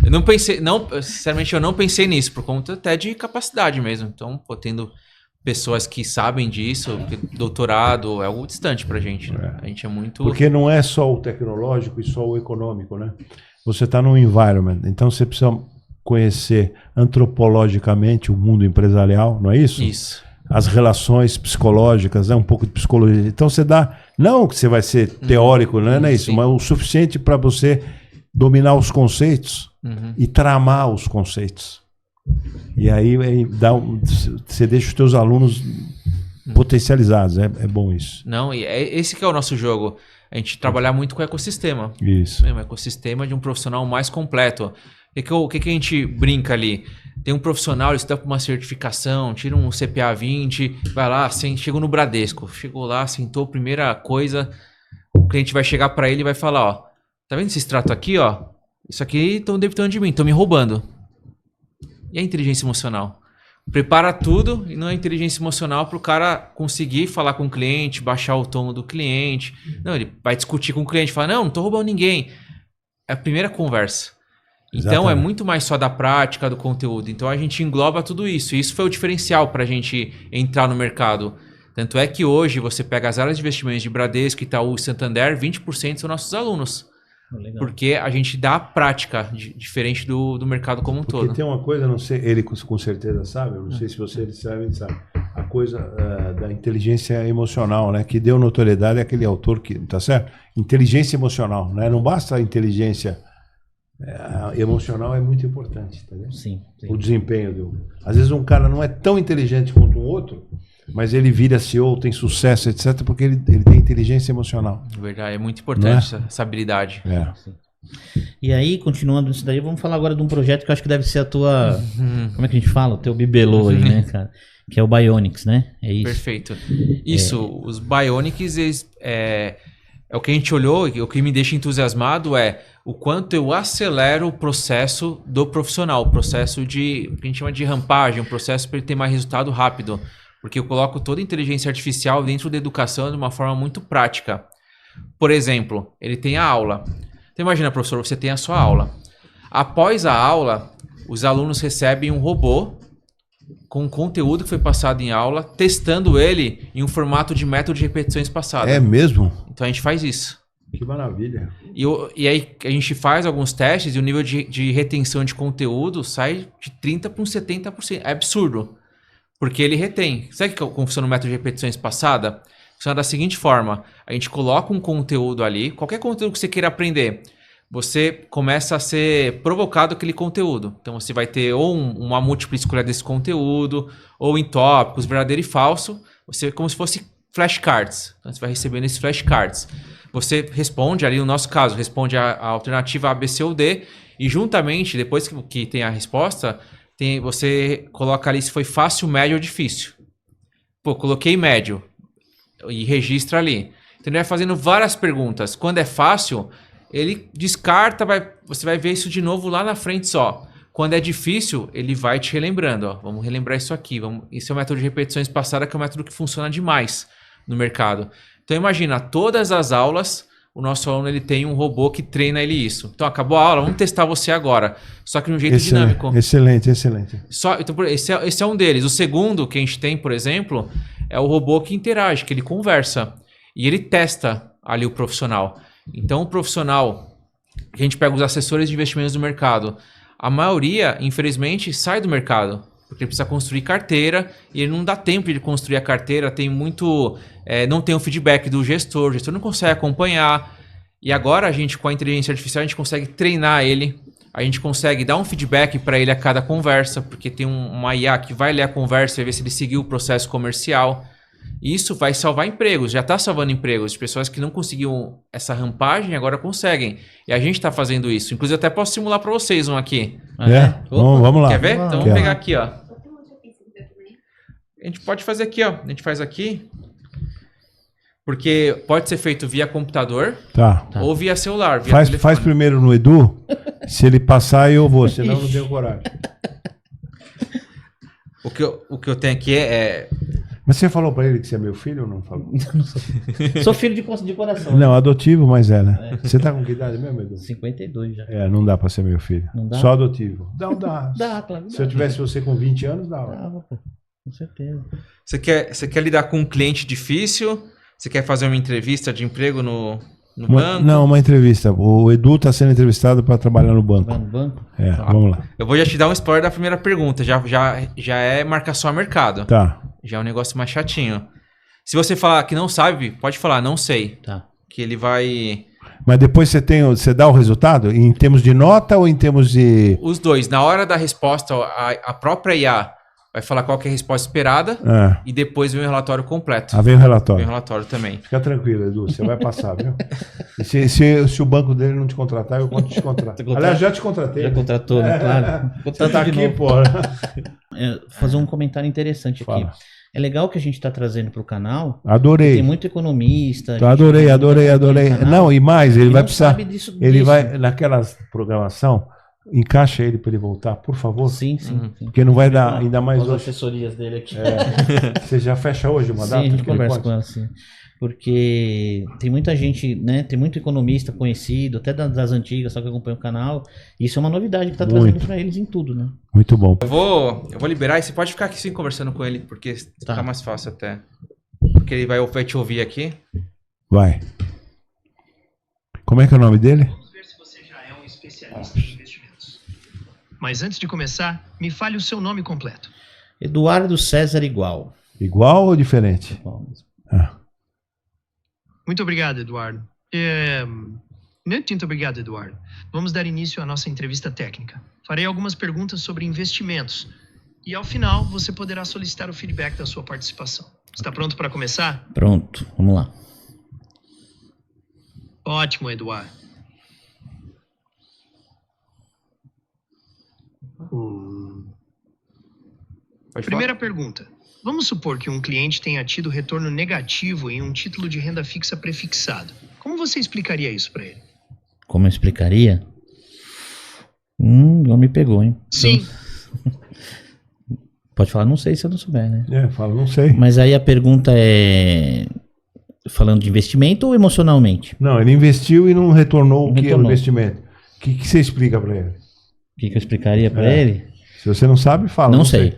C: Eu não pensei, sinceramente eu não pensei nisso, por conta até de capacidade mesmo. Então, tendo pessoas que sabem disso, doutorado é algo distante pra gente, né? A gente é muito...
B: Porque não é só o tecnológico e só o econômico, né? Você está num environment, então você precisa conhecer antropologicamente o mundo empresarial, não é isso?
C: Isso.
B: As relações psicológicas, um pouco de psicologia. Então você dá, não que você vai ser teórico, não é isso, mas o suficiente para você dominar os conceitos e tramar os conceitos. E aí você deixa os teus alunos potencializados, é bom isso.
C: Não, e esse que é o nosso jogo. A gente trabalhar muito com o ecossistema.
B: Isso.
C: Um ecossistema de um profissional mais completo. O que a gente brinca ali? Tem um profissional, ele está com uma certificação, tira um CPA 20, vai lá, chegou no Bradesco. Chegou lá, sentou, primeira coisa, o cliente vai chegar para ele e vai falar, ó, tá vendo esse extrato aqui, ó? Isso aqui estão debitando de mim, estão me roubando. E a inteligência emocional? Prepara tudo e não é inteligência emocional para o cara conseguir falar com o cliente, baixar o tom do cliente. Não, ele vai discutir com o cliente, fala, não estou roubando ninguém. É a primeira conversa. Então
B: Exatamente.
C: É muito mais só da prática, do conteúdo. Então a gente engloba tudo isso. E isso foi o diferencial para a gente entrar no mercado. Tanto é que hoje você pega as áreas de investimentos de Bradesco, Itaú e Santander, 20% são nossos alunos.
A: Legal.
C: Porque a gente dá a prática, diferente do mercado como um todo.
B: Porque tem uma coisa, não sei, ele com certeza sabe, eu não sei se você sabe, a coisa da inteligência emocional, né? Que deu notoriedade àquele autor que, tá certo? Inteligência emocional, né? Não basta a inteligência emocional, é muito importante, tá vendo?
A: Sim.
B: O desempenho às vezes um cara não é tão inteligente quanto um outro, mas ele vira CEO, tem sucesso, etc, porque ele tem inteligência emocional.
C: Verdade, é muito importante essa habilidade.
A: E aí, continuando isso daí, vamos falar agora de um projeto que eu acho que deve ser a tua, como é que a gente fala? O teu bibelô aí, né, cara? Que é o Bionics, né? É isso.
C: Perfeito. Isso, os Bionics, é o que a gente olhou, o que me deixa entusiasmado o quanto eu acelero o processo do profissional, o processo de, o que a gente chama de rampagem, um processo para ele ter mais resultado rápido. Porque eu coloco toda a inteligência artificial dentro da educação de uma forma muito prática. Por exemplo, ele tem a aula. Então imagina, professor, você tem a sua aula. Após a aula, os alunos recebem um robô com o conteúdo que foi passado em aula, testando ele em um formato de método de repetições passadas.
D: É mesmo?
C: Então a gente faz isso.
B: Que maravilha.
C: E aí a gente faz alguns testes e o nível de retenção de conteúdo sai de 30% para uns 70%. É absurdo. Porque ele retém. Sabe como funciona o método de repetições passada? Funciona da seguinte forma. A gente coloca um conteúdo ali, qualquer conteúdo que você queira aprender, você começa a ser provocado aquele conteúdo. Então você vai ter ou uma múltipla escolha desse conteúdo, ou em tópicos, verdadeiro e falso. Você como se fosse flashcards. Então você vai recebendo esses flashcards. Você responde ali, no nosso caso, responde a alternativa A, B, C ou D, e juntamente, depois que tem a resposta, você coloca ali se foi fácil, médio ou difícil. Pô, coloquei médio e registra ali. Então ele vai fazendo várias perguntas. Quando é fácil, ele descarta, você vai ver isso de novo lá na frente só. Quando é difícil, ele vai te relembrando. Ó, vamos relembrar isso aqui. Esse é o método de repetições passadas, que é um método que funciona demais no mercado. Então imagina, todas as aulas, o nosso aluno ele tem um robô que treina ele isso. Então acabou a aula, vamos testar você agora. Só que de um jeito dinâmico.
D: Excelente.
C: Então, esse é um deles. O segundo que a gente tem, por exemplo, é o robô que interage, que ele conversa. E ele testa ali o profissional. Então o profissional, a gente pega os assessores de investimentos do mercado. A maioria, infelizmente, sai do mercado. Porque ele precisa construir carteira e ele não dá tempo de construir a carteira, tem muito... não tem o feedback do gestor, o gestor não consegue acompanhar. E agora a gente, com a inteligência artificial, a gente consegue treinar ele, a gente consegue dar um feedback para ele a cada conversa, porque tem uma IA que vai ler a conversa e ver se ele seguiu o processo comercial. E isso vai salvar empregos, já está salvando empregos de pessoas que não conseguiam essa rampagem, agora conseguem. E a gente está fazendo isso. Inclusive, eu até posso simular para vocês um aqui.
D: Vamos lá.
C: Quer ver? Então vamos pegar aqui, ó. A gente pode fazer aqui, ó. A gente faz aqui. Porque pode ser feito via computador ou via celular. Via
D: faz primeiro no Edu. Se ele passar, eu vou. Senão não tenho coragem.
C: O que eu tenho aqui é...
D: Mas você falou pra ele que você é meu filho ou não falou?
A: Não sou. Sou filho de coração.
D: Não, adotivo, mas né? Você tá com que idade mesmo, Edu?
A: 52 já.
D: Não dá pra ser meu filho.
A: Não dá?
D: Só adotivo. Não dá.
A: Dá, claro.
D: Se eu tivesse você com 20 anos, dava.
A: Dava, pô. Com certeza.
C: Você quer lidar com um cliente difícil? Você quer fazer uma entrevista de emprego no banco?
D: Não, uma entrevista. O Edu está sendo entrevistado para trabalhar no banco.
A: Vai no banco?
D: Vamos lá.
C: Eu vou já te dar um spoiler da primeira pergunta. Já é marcação a mercado.
D: Tá.
C: Já é um negócio mais chatinho. Se você falar que não sabe, pode falar, não sei.
A: Tá.
C: Que ele vai...
D: Mas depois você dá o resultado? Em termos de nota ou em termos de...
C: Os dois. Na hora da resposta, a própria IA vai falar qual que é a resposta esperada e depois vem o relatório completo.
D: Vem o relatório.
C: Vem o relatório também.
D: Fica tranquilo, Edu. Você vai passar, viu? E se o banco dele não te contratar, eu conto te contratar. Aliás, já te contratei.
A: Já contratou, né? Claro.
D: Você tá aqui, pô.
A: Fazer um comentário interessante aqui.
D: Fala.
A: É legal que a gente está trazendo para o canal.
D: Adorei.
A: Tem muito economista.
D: Adorei. Não, e mais, ele vai precisar.
A: Sabe disso.
D: Vai, naquela programação, encaixa ele para ele voltar, por favor.
A: Sim.
D: Porque não vai dar ainda mais
A: as
D: hoje.
A: assessorias dele aqui.
D: Você já fecha hoje uma data?
A: Sim, a gente conversa com ela, sim. Porque tem muita gente, né? Tem muito economista conhecido, até das antigas, só que acompanha o canal. Isso é uma novidade que está trazendo para eles em tudo, né?
D: Muito bom.
C: Eu vou liberar e você pode ficar aqui sim conversando com ele, porque tá mais fácil até. Porque ele vai te ouvir aqui.
D: Vai. Como é que é o nome dele?
E: Vamos ver se você já é um especialista em investimentos. Mas antes de começar, me fale o seu nome completo.
A: Eduardo César Igual.
D: Igual ou diferente?
A: Igual.
E: Muito obrigado, Eduardo. Muito obrigado, Eduardo. Vamos dar início à nossa entrevista técnica. Farei algumas perguntas sobre investimentos. E ao final, você poderá solicitar o feedback da sua participação. Está pronto para começar?
A: Pronto, vamos lá.
E: Ótimo, Eduardo. Primeira pergunta. Vamos supor que um cliente tenha tido retorno negativo em um título de renda fixa prefixado. Como você explicaria isso para ele?
A: Como eu explicaria? Não me pegou, hein?
E: Sim.
A: Pode falar, não sei se eu não souber, né?
D: Fala, não sei.
A: Mas aí a pergunta é... Falando de investimento ou emocionalmente?
D: Não, ele investiu e não retornou o que é o
A: Retornou.
D: investimento. O que você explica para ele?
A: O que eu explicaria pra ele?
D: Se você não sabe, fala.
A: Não sei.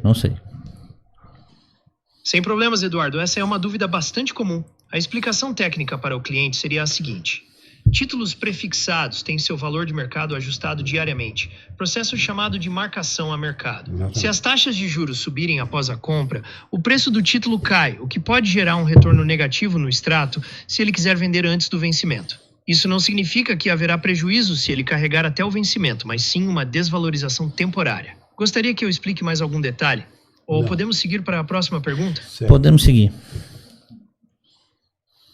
E: Sem problemas, Eduardo. Essa é uma dúvida bastante comum. A explicação técnica para o cliente seria a seguinte: títulos prefixados têm seu valor de mercado ajustado diariamente, processo chamado de marcação a mercado.
D: Exatamente.
E: Se as taxas de juros subirem após a compra, o preço do título cai, o que pode gerar um retorno negativo no extrato se ele quiser vender antes do vencimento. Isso não significa que haverá prejuízo se ele carregar até o vencimento, mas sim uma desvalorização temporária. Gostaria que eu explique mais algum detalhe? Ou
B: Não.
E: podemos seguir para a próxima pergunta?
B: Certo.
A: Podemos seguir.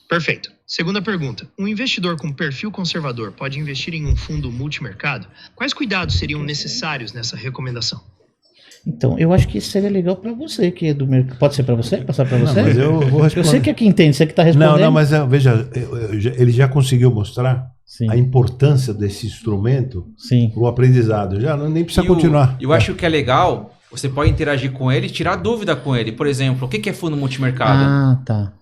E: Perfeito. Segunda pergunta. Um investidor com perfil conservador pode investir em um fundo multimercado? Quais cuidados seriam necessários nessa recomendação?
A: Então, eu acho que isso seria legal pra você, que é do mercado. Pode ser pra você? Passar pra você?
D: Mas eu vou responder.
A: Eu sei que aqui entende, você que tá respondendo.
D: Não, mas veja, ele já conseguiu mostrar
A: Sim,
D: a importância desse instrumento
A: sim.
D: para o aprendizado. Já nem precisa continuar.
C: Eu acho que é legal, você pode interagir com ele e tirar dúvida com ele. Por exemplo, o que é fundo multimercado?
A: Ah, tá.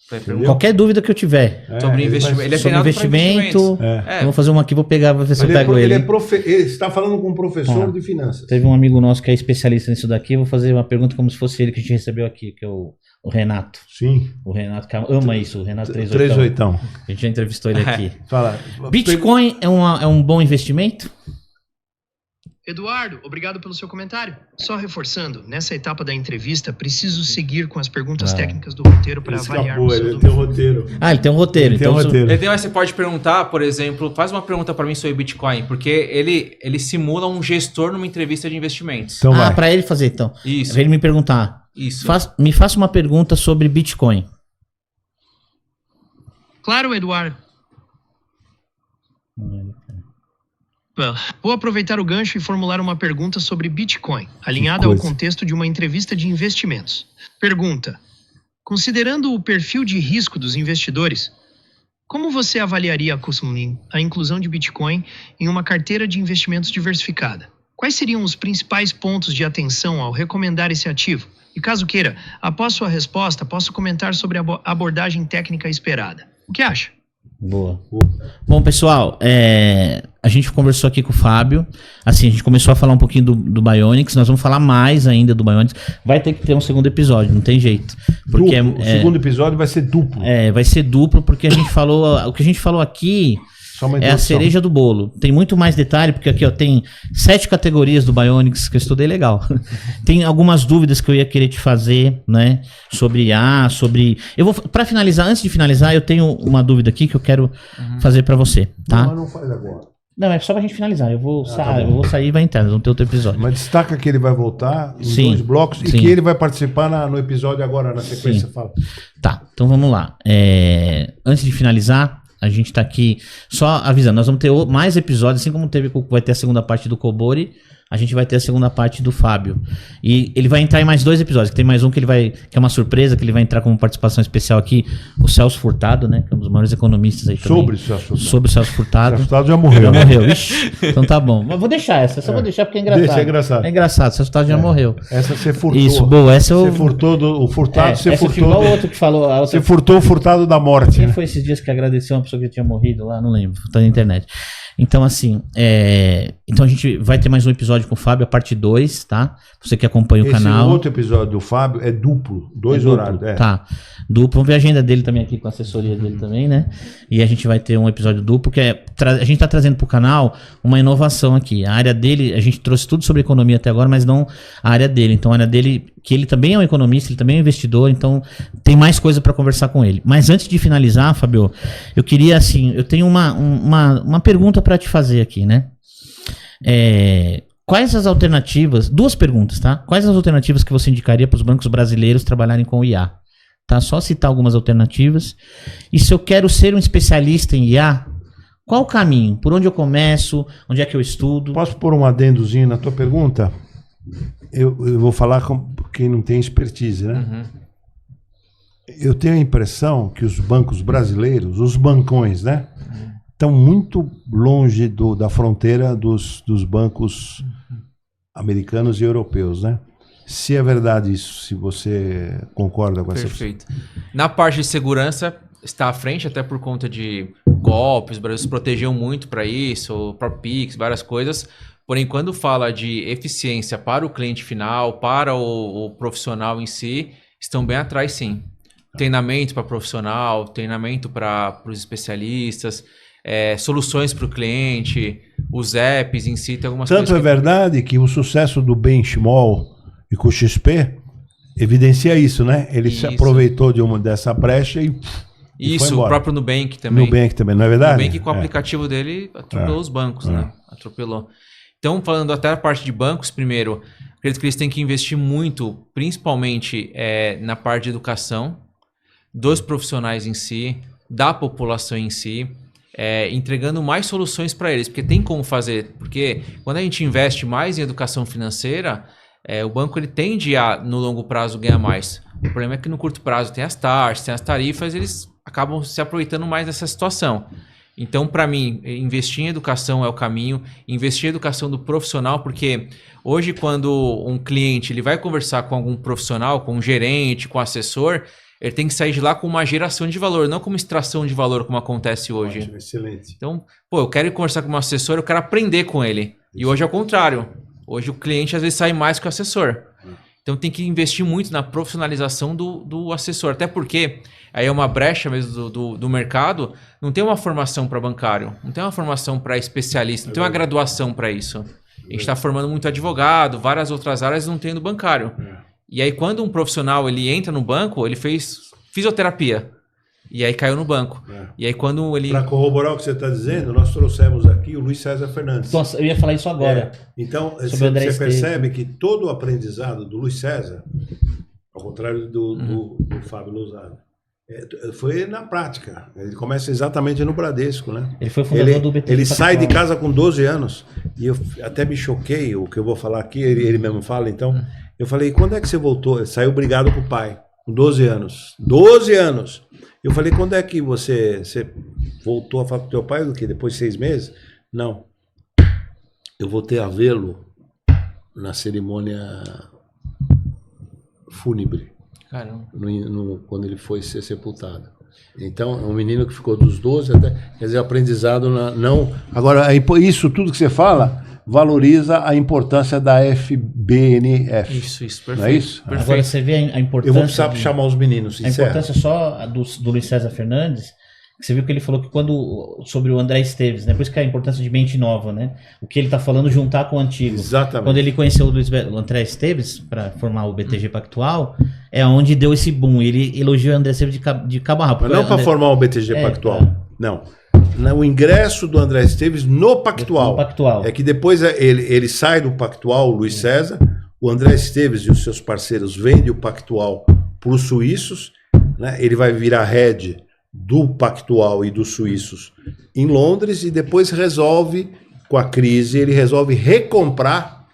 C: Vai perguntar
A: Qualquer dúvida que eu tiver
C: sobre investimento. Ele é
A: sobre
C: treinado pra
A: investimento,
C: investimentos.
A: eu vou fazer uma aqui, vou pegar, vou ver se eu
D: Ele,
A: pego
D: ele
A: ele.
D: ele está falando com um professor de finanças.
A: Teve um amigo nosso que é especialista nisso daqui, eu vou fazer uma pergunta como se fosse ele que a gente recebeu aqui, que é o Renato.
D: Sim.
A: O Renato que ama isso, o Renato 38.
D: 38.
A: A gente já entrevistou ele aqui.
D: Fala.
A: Bitcoin é um bom investimento?
E: Eduardo, obrigado pelo seu comentário. Só reforçando, nessa etapa da entrevista, preciso seguir com as perguntas técnicas do roteiro para avaliarmos seu
B: Ele tem um
E: domínio.
B: roteiro.
A: Ah, ele tem um roteiro.
D: Ele tem um
A: então
D: roteiro.
C: Então você pode perguntar, por exemplo, faz uma pergunta para mim sobre Bitcoin, porque ele simula um gestor numa entrevista de investimentos.
D: Então vai.
A: pra ele fazer então.
C: Isso.
A: Pra ele me perguntar.
C: Isso.
A: Me faça uma pergunta sobre Bitcoin.
E: Claro, Eduardo. Vou aproveitar o gancho e formular uma pergunta sobre Bitcoin, alinhada ao
D: coisa.
E: contexto de uma entrevista de investimentos. Pergunta: considerando o perfil de risco dos investidores, como você avaliaria a inclusão de Bitcoin em uma carteira de investimentos diversificada? Quais seriam os principais pontos de atenção ao recomendar esse ativo? E caso queira, após sua resposta, posso comentar sobre a abordagem técnica esperada. O que acha?
A: Boa. Bom, pessoal, a gente conversou aqui com o Fábio. Assim, a gente começou a falar um pouquinho do Bionics. Nós vamos falar mais ainda do Bionics. Vai ter que ter um segundo episódio, não tem jeito. Porque
D: Duplo. O segundo episódio vai ser duplo.
A: vai ser duplo, porque a gente falou. O que a gente falou aqui
D: Só uma
A: é a
D: introdução.
A: cereja do bolo. Tem muito mais detalhe, porque aqui ó, tem 7 categorias do Bionics que eu estudei legal. Tem algumas dúvidas que eu ia querer te fazer, né? Sobre IA, sobre. Eu vou, para finalizar, antes de finalizar, eu tenho uma dúvida aqui que eu quero fazer para você, tá?
B: Não, mas não faz agora.
A: Não, é só pra gente finalizar. Eu vou,
B: tá
A: eu vou sair e vai entrar, nós vamos ter outro episódio.
D: Mas destaca que ele vai voltar em
A: Sim.
D: 2 blocos e
A: Sim.
D: que ele vai participar no episódio agora, na sequência.
A: Sim.
D: Fala.
A: Tá, então vamos lá. Antes de finalizar, a gente tá aqui só avisando, nós vamos ter mais episódios, assim como vai ter a segunda parte do Kobori, a gente vai ter a segunda parte do Fábio. E ele vai entrar em mais 2 episódios, que tem mais um que é uma surpresa, que ele vai entrar como participação especial aqui, o Celso Furtado, né, que é um dos maiores economistas aí também.
D: Sobre o Celso Furtado.
A: Sobre o Celso Furtado.
D: O Celso Furtado já morreu.
A: Já
D: né?
A: morreu, ixi. Então tá bom. Mas vou deixar essa, só vou deixar porque é engraçado.
D: Deixa, é engraçado.
A: É engraçado, o Celso Furtado já morreu.
D: Essa você furtou.
A: Isso, boa, essa eu...
D: Você furtou o furtado, você
A: essa eu
D: furtou.
A: fico igual o outro que falou. A outra...
D: Você furtou o furtado da morte.
A: Quem
D: né?
A: foi esses dias que agradeceu uma pessoa que tinha morrido lá? Não lembro, tá na internet. Então, assim, então a gente vai ter mais um episódio com o Fábio, a parte 2, tá? Você que acompanha o
D: Esse
A: canal.
D: outro episódio do Fábio é duplo, 2
A: duplo,
D: horários.
A: Tá, duplo. Vamos ver a agenda dele também aqui, com a assessoria dele também, né? E a gente vai ter um episódio duplo, que a gente tá trazendo pro canal uma inovação aqui. A área dele, a gente trouxe tudo sobre economia até agora, mas não a área dele. Então, a área dele, que ele também é um economista, ele também é um investidor, então tem mais coisa para conversar com ele. Mas antes de finalizar, Fábio, eu queria, assim, eu tenho uma pergunta para te fazer aqui, né? Quais as alternativas, 2 perguntas, tá? Quais as alternativas que você indicaria para os bancos brasileiros trabalharem com o IA? Tá? Só citar algumas alternativas. E se eu quero ser um especialista em IA, qual o caminho? Por onde eu começo? Onde é que eu estudo?
D: Posso pôr um adendozinho na tua pergunta? Eu vou falar com quem não tem expertise, né? Eu tenho a impressão que os bancos brasileiros, os bancões, né? estão muito longe da fronteira dos bancos americanos e europeus, né? Se é verdade isso, se você concorda com essa...
C: Perfeito. Na parte de segurança, está à frente, até por conta de golpes, o Brasil se protegeu muito para isso, o próprio Pix, várias coisas. Porém, quando fala de eficiência para o cliente final, para o profissional em si, estão bem atrás, sim. Treinamento para profissional, treinamento para os especialistas, soluções para o cliente, os apps em si, tem algumas coisas.
D: Tanto é verdade que o sucesso do Benchmall e com o XP evidencia isso, né? Ele se aproveitou dessa brecha e
C: isso,
D: foi embora.
C: O próprio Nubank também.
D: Nubank também, não é verdade?
C: Nubank com o aplicativo dele atropelou os bancos, né? Atropelou. Então, falando até a parte de bancos, primeiro, acredito que eles têm que investir muito, principalmente na parte de educação, dos profissionais em si, da população em si, entregando mais soluções para eles, porque tem como fazer. Porque quando a gente investe mais em educação financeira, o banco ele tende a, no longo prazo, ganhar mais. O problema é que no curto prazo tem as taxas, tem as tarifas, eles acabam se aproveitando mais dessa situação. Então, para mim, investir em educação é o caminho, investir em educação do profissional, porque hoje quando um cliente ele vai conversar com algum profissional, com um gerente, com um assessor, ele tem que sair de lá com uma geração de valor, não com uma extração de valor como acontece hoje.
B: Ótimo, excelente.
C: Então, eu quero ir conversar com um assessor, eu quero aprender com ele. E hoje é o contrário. Hoje o cliente às vezes sai mais que o assessor. Então tem que investir muito na profissionalização do assessor. Até porque aí é uma brecha mesmo do mercado. Não tem uma formação para bancário, não tem uma formação para especialista, não tem uma graduação para isso. A gente está formando muito advogado, várias outras áreas não tem no bancário. E aí quando um profissional ele entra no banco, ele fez fisioterapia. E aí caiu no banco. E aí quando ele...
B: Para corroborar o que você está dizendo, nós trouxemos aqui o Luiz César Fernandes.
A: Nossa, eu ia falar isso agora.
B: Então,
A: Sobre
B: você percebe que todo o aprendizado do Luiz César, ao contrário do Fábio Lousada, foi na prática. Ele começa exatamente no Bradesco, né?
A: Ele foi fundador do BTG.
B: Ele sai de casa com 12 anos. E eu até me choquei, o que eu vou falar aqui, ele mesmo fala, então. Eu falei, quando é que você voltou? Ele saiu brigado com o pai, com 12 anos. 12 anos! Eu falei, quando é que você voltou a falar com o teu pai? Do que? Depois de 6 meses? Não. Eu voltei a vê-lo na cerimônia fúnebre.
C: Caramba.
B: Quando ele foi ser sepultado. Então, é um menino que ficou dos 12 até... Quer dizer, aprendizado não...
D: Agora, isso tudo que você fala valoriza a importância da FBNF.
C: Isso, perfeito.
D: Não é isso?
C: Perfeito.
A: Agora você vê a importância...
B: Eu vou precisar chamar os meninos,
A: a importância só do Luiz César Fernandes, você viu que ele falou que sobre o André Esteves, né? Por isso que é a importância de mente nova, né? O que ele está falando juntar com o antigo.
B: Exatamente.
A: Quando ele conheceu o André Esteves para formar o BTG Pactual, é onde deu esse boom. Ele elogiou o André Esteves de cabo a rabo.
B: Mas não para formar o BTG Pactual. Não. O ingresso do André Esteves no Pactual.
A: No Pactual.
B: É que depois ele sai do Pactual, o Luiz César, o André Esteves e os seus parceiros vendem o Pactual para os suíços, né? Ele vai virar head do Pactual e dos suíços em Londres e depois resolve, com a crise, ele resolve recomprar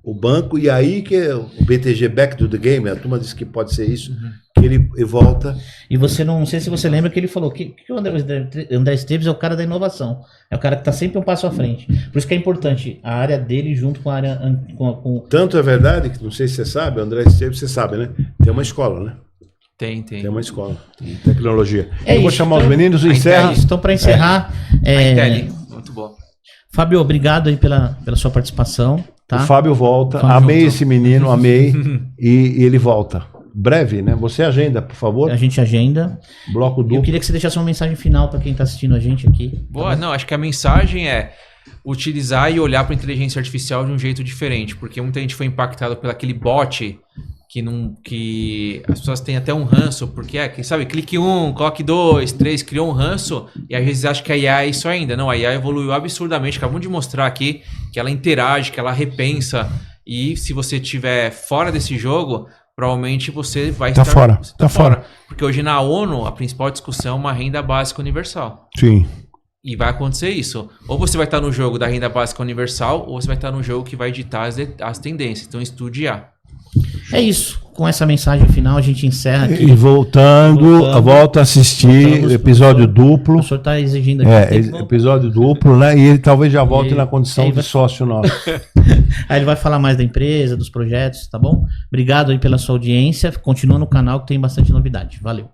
B: o banco e aí que o BTG Back to the Game, a turma diz que pode ser isso, que ele volta.
A: E você não sei se você lembra que ele falou que o André Esteves é o cara da inovação, é o cara que está sempre um passo à frente. Por isso que é importante a área dele junto com a área...
B: Tanto é verdade que, não sei se você sabe, o André Esteves, você sabe, né? Tem uma escola, né?
C: Tem.
B: Tem uma escola de tecnologia.
D: Eu vou chamar os meninos e encerra.
A: Então, para encerrar...
C: Muito bom.
A: Fábio, obrigado aí pela sua participação. Tá?
D: O Fábio volta.
A: Fábio
D: amei
A: voltou.
D: esse menino, amei. e ele volta. Breve, né? Você agenda, por favor.
A: A gente agenda.
D: Bloco
A: Eu
D: duplo.
A: queria que você deixasse uma mensagem final para quem está assistindo a gente aqui.
C: Boa, não, acho que a mensagem é utilizar e olhar para a inteligência artificial de um jeito diferente, porque muita gente foi impactada pelo aquele bot que as pessoas têm até um ranço, porque quem sabe, clique 1, coloque 2, 3, criou um ranço, e às vezes acha que a IA é isso ainda. Não, a IA evoluiu absurdamente, acabamos de mostrar aqui que ela interage, que ela repensa, e se você estiver fora desse jogo, provavelmente você vai
D: Tá
C: estar...
D: fora,
C: você
D: tá fora.
C: Porque hoje na ONU, a principal discussão é uma renda básica universal.
D: Sim.
C: E vai acontecer isso. Ou você vai estar no jogo da renda básica universal, ou você vai estar no jogo que vai ditar as tendências. Então estude IA.
A: É isso. com essa mensagem final, a gente encerra aqui.
D: E voltando, volta a assistir episódio duplo.
A: O senhor está exigindo aqui.
D: Episódio duplo, né? E ele talvez já volte na condição de sócio nosso.
A: Aí ele vai falar mais da empresa, dos projetos, tá bom? Obrigado aí pela sua audiência. Continua no canal que tem bastante novidade. Valeu.